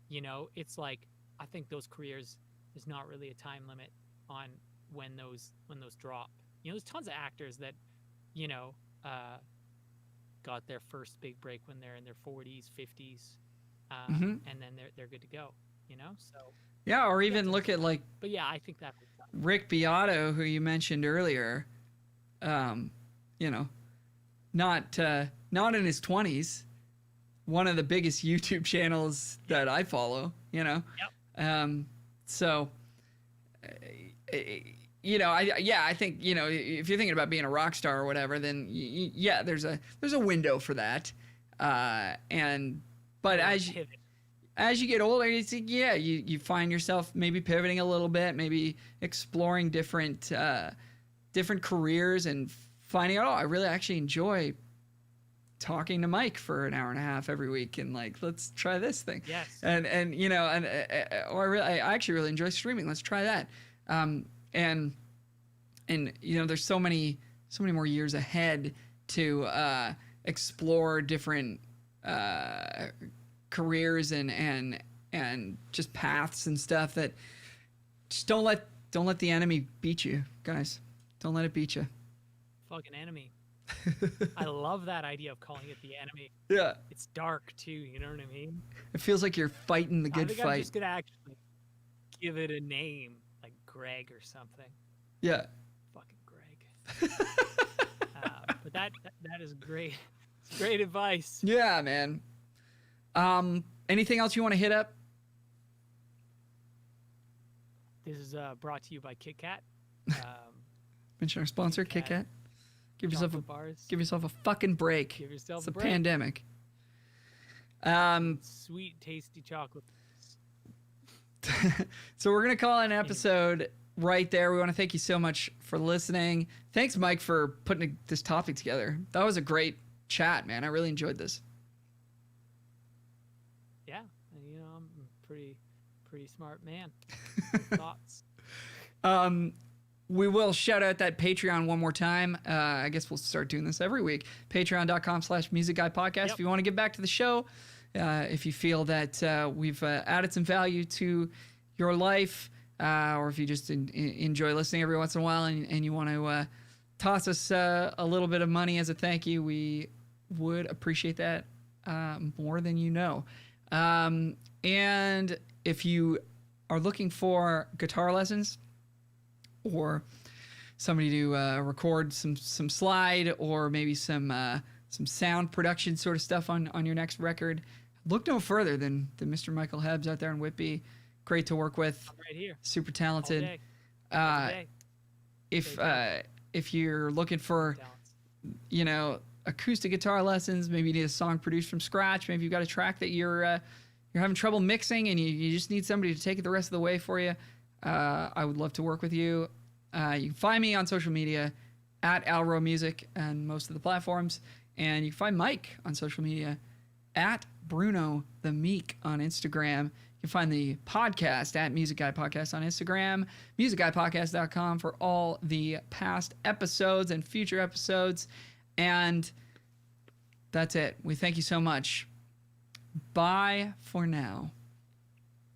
you know, it's like, I think those careers, there's not really a time limit on when those drop. You know, there's tons of actors that, you know, got their first big break when they're in their 40s, 50s, and then they're good to go, you know. So
yeah, or even look at like,
but yeah, I think that
Rick Beato, who you mentioned earlier, you know, not in his 20s, one of the biggest YouTube channels that I follow, you know. Yep. So, you know, I think, you know, if you're thinking about being a rock star or whatever, then yeah, there's a window for that. But as you get older, it's, yeah, you find yourself maybe pivoting a little bit, maybe exploring different careers and finding out, oh, I really actually enjoy talking to Mike for an hour and a half every week, and like, let's try this thing.
Yes.
And you know, and or I actually really enjoy streaming. Let's try that. And you know, there's so many more years ahead to explore different careers and just paths and stuff, that just don't let the enemy beat you, guys. Don't let it beat you.
Fucking enemy. I love that idea of calling it the enemy.
Yeah.
It's dark too, you know what I mean?
It feels like you're fighting the good fight. I'm
just gonna actually give it a name, like Greg or something.
Yeah.
Fucking Greg. But that is great. It's great advice.
Yeah, man. Anything else you want to hit up?
This is brought to you by Kit Kat.
Mention our sponsor, Kit Kat. Give yourself a fucking break.
Give yourself
it's
a break.
Pandemic.
Sweet, tasty chocolate.
So we're gonna call it an episode right there. We want to thank you so much for listening. Thanks, Mike, for putting this topic together. That was a great chat, man. I really enjoyed this.
Yeah, I'm a pretty smart man. Thoughts.
We will shout out that Patreon one more time. I guess we'll start doing this every week. Patreon.com/musicguypodcast.
Yep.
If you want to get back to the show, if you feel that we've added some value to your life, or if you just enjoy listening every once in a while and you want to toss us a little bit of money as a thank you, we would appreciate that more than you know. And if you are looking for guitar lessons or somebody to record some slide or maybe some sound production sort of stuff on your next record, look no further than Mr. Michael Hebbs out there in Whitby. Great to work with.
I'm right here.
Super talented.
All day.
If you're looking for, acoustic guitar lessons, maybe you need a song produced from scratch, maybe you've got a track that you're having trouble mixing and you just need somebody to take it the rest of the way for you, I would love to work with you. You can find me on social media at Alro Music and most of the platforms, and you can find Mike on social media at Bruno the Meek on Instagram. You can find the podcast at Music Guy Podcast on Instagram, musicguypodcast.com for all the past episodes and future episodes. And that's it. We thank you so much. Bye for now.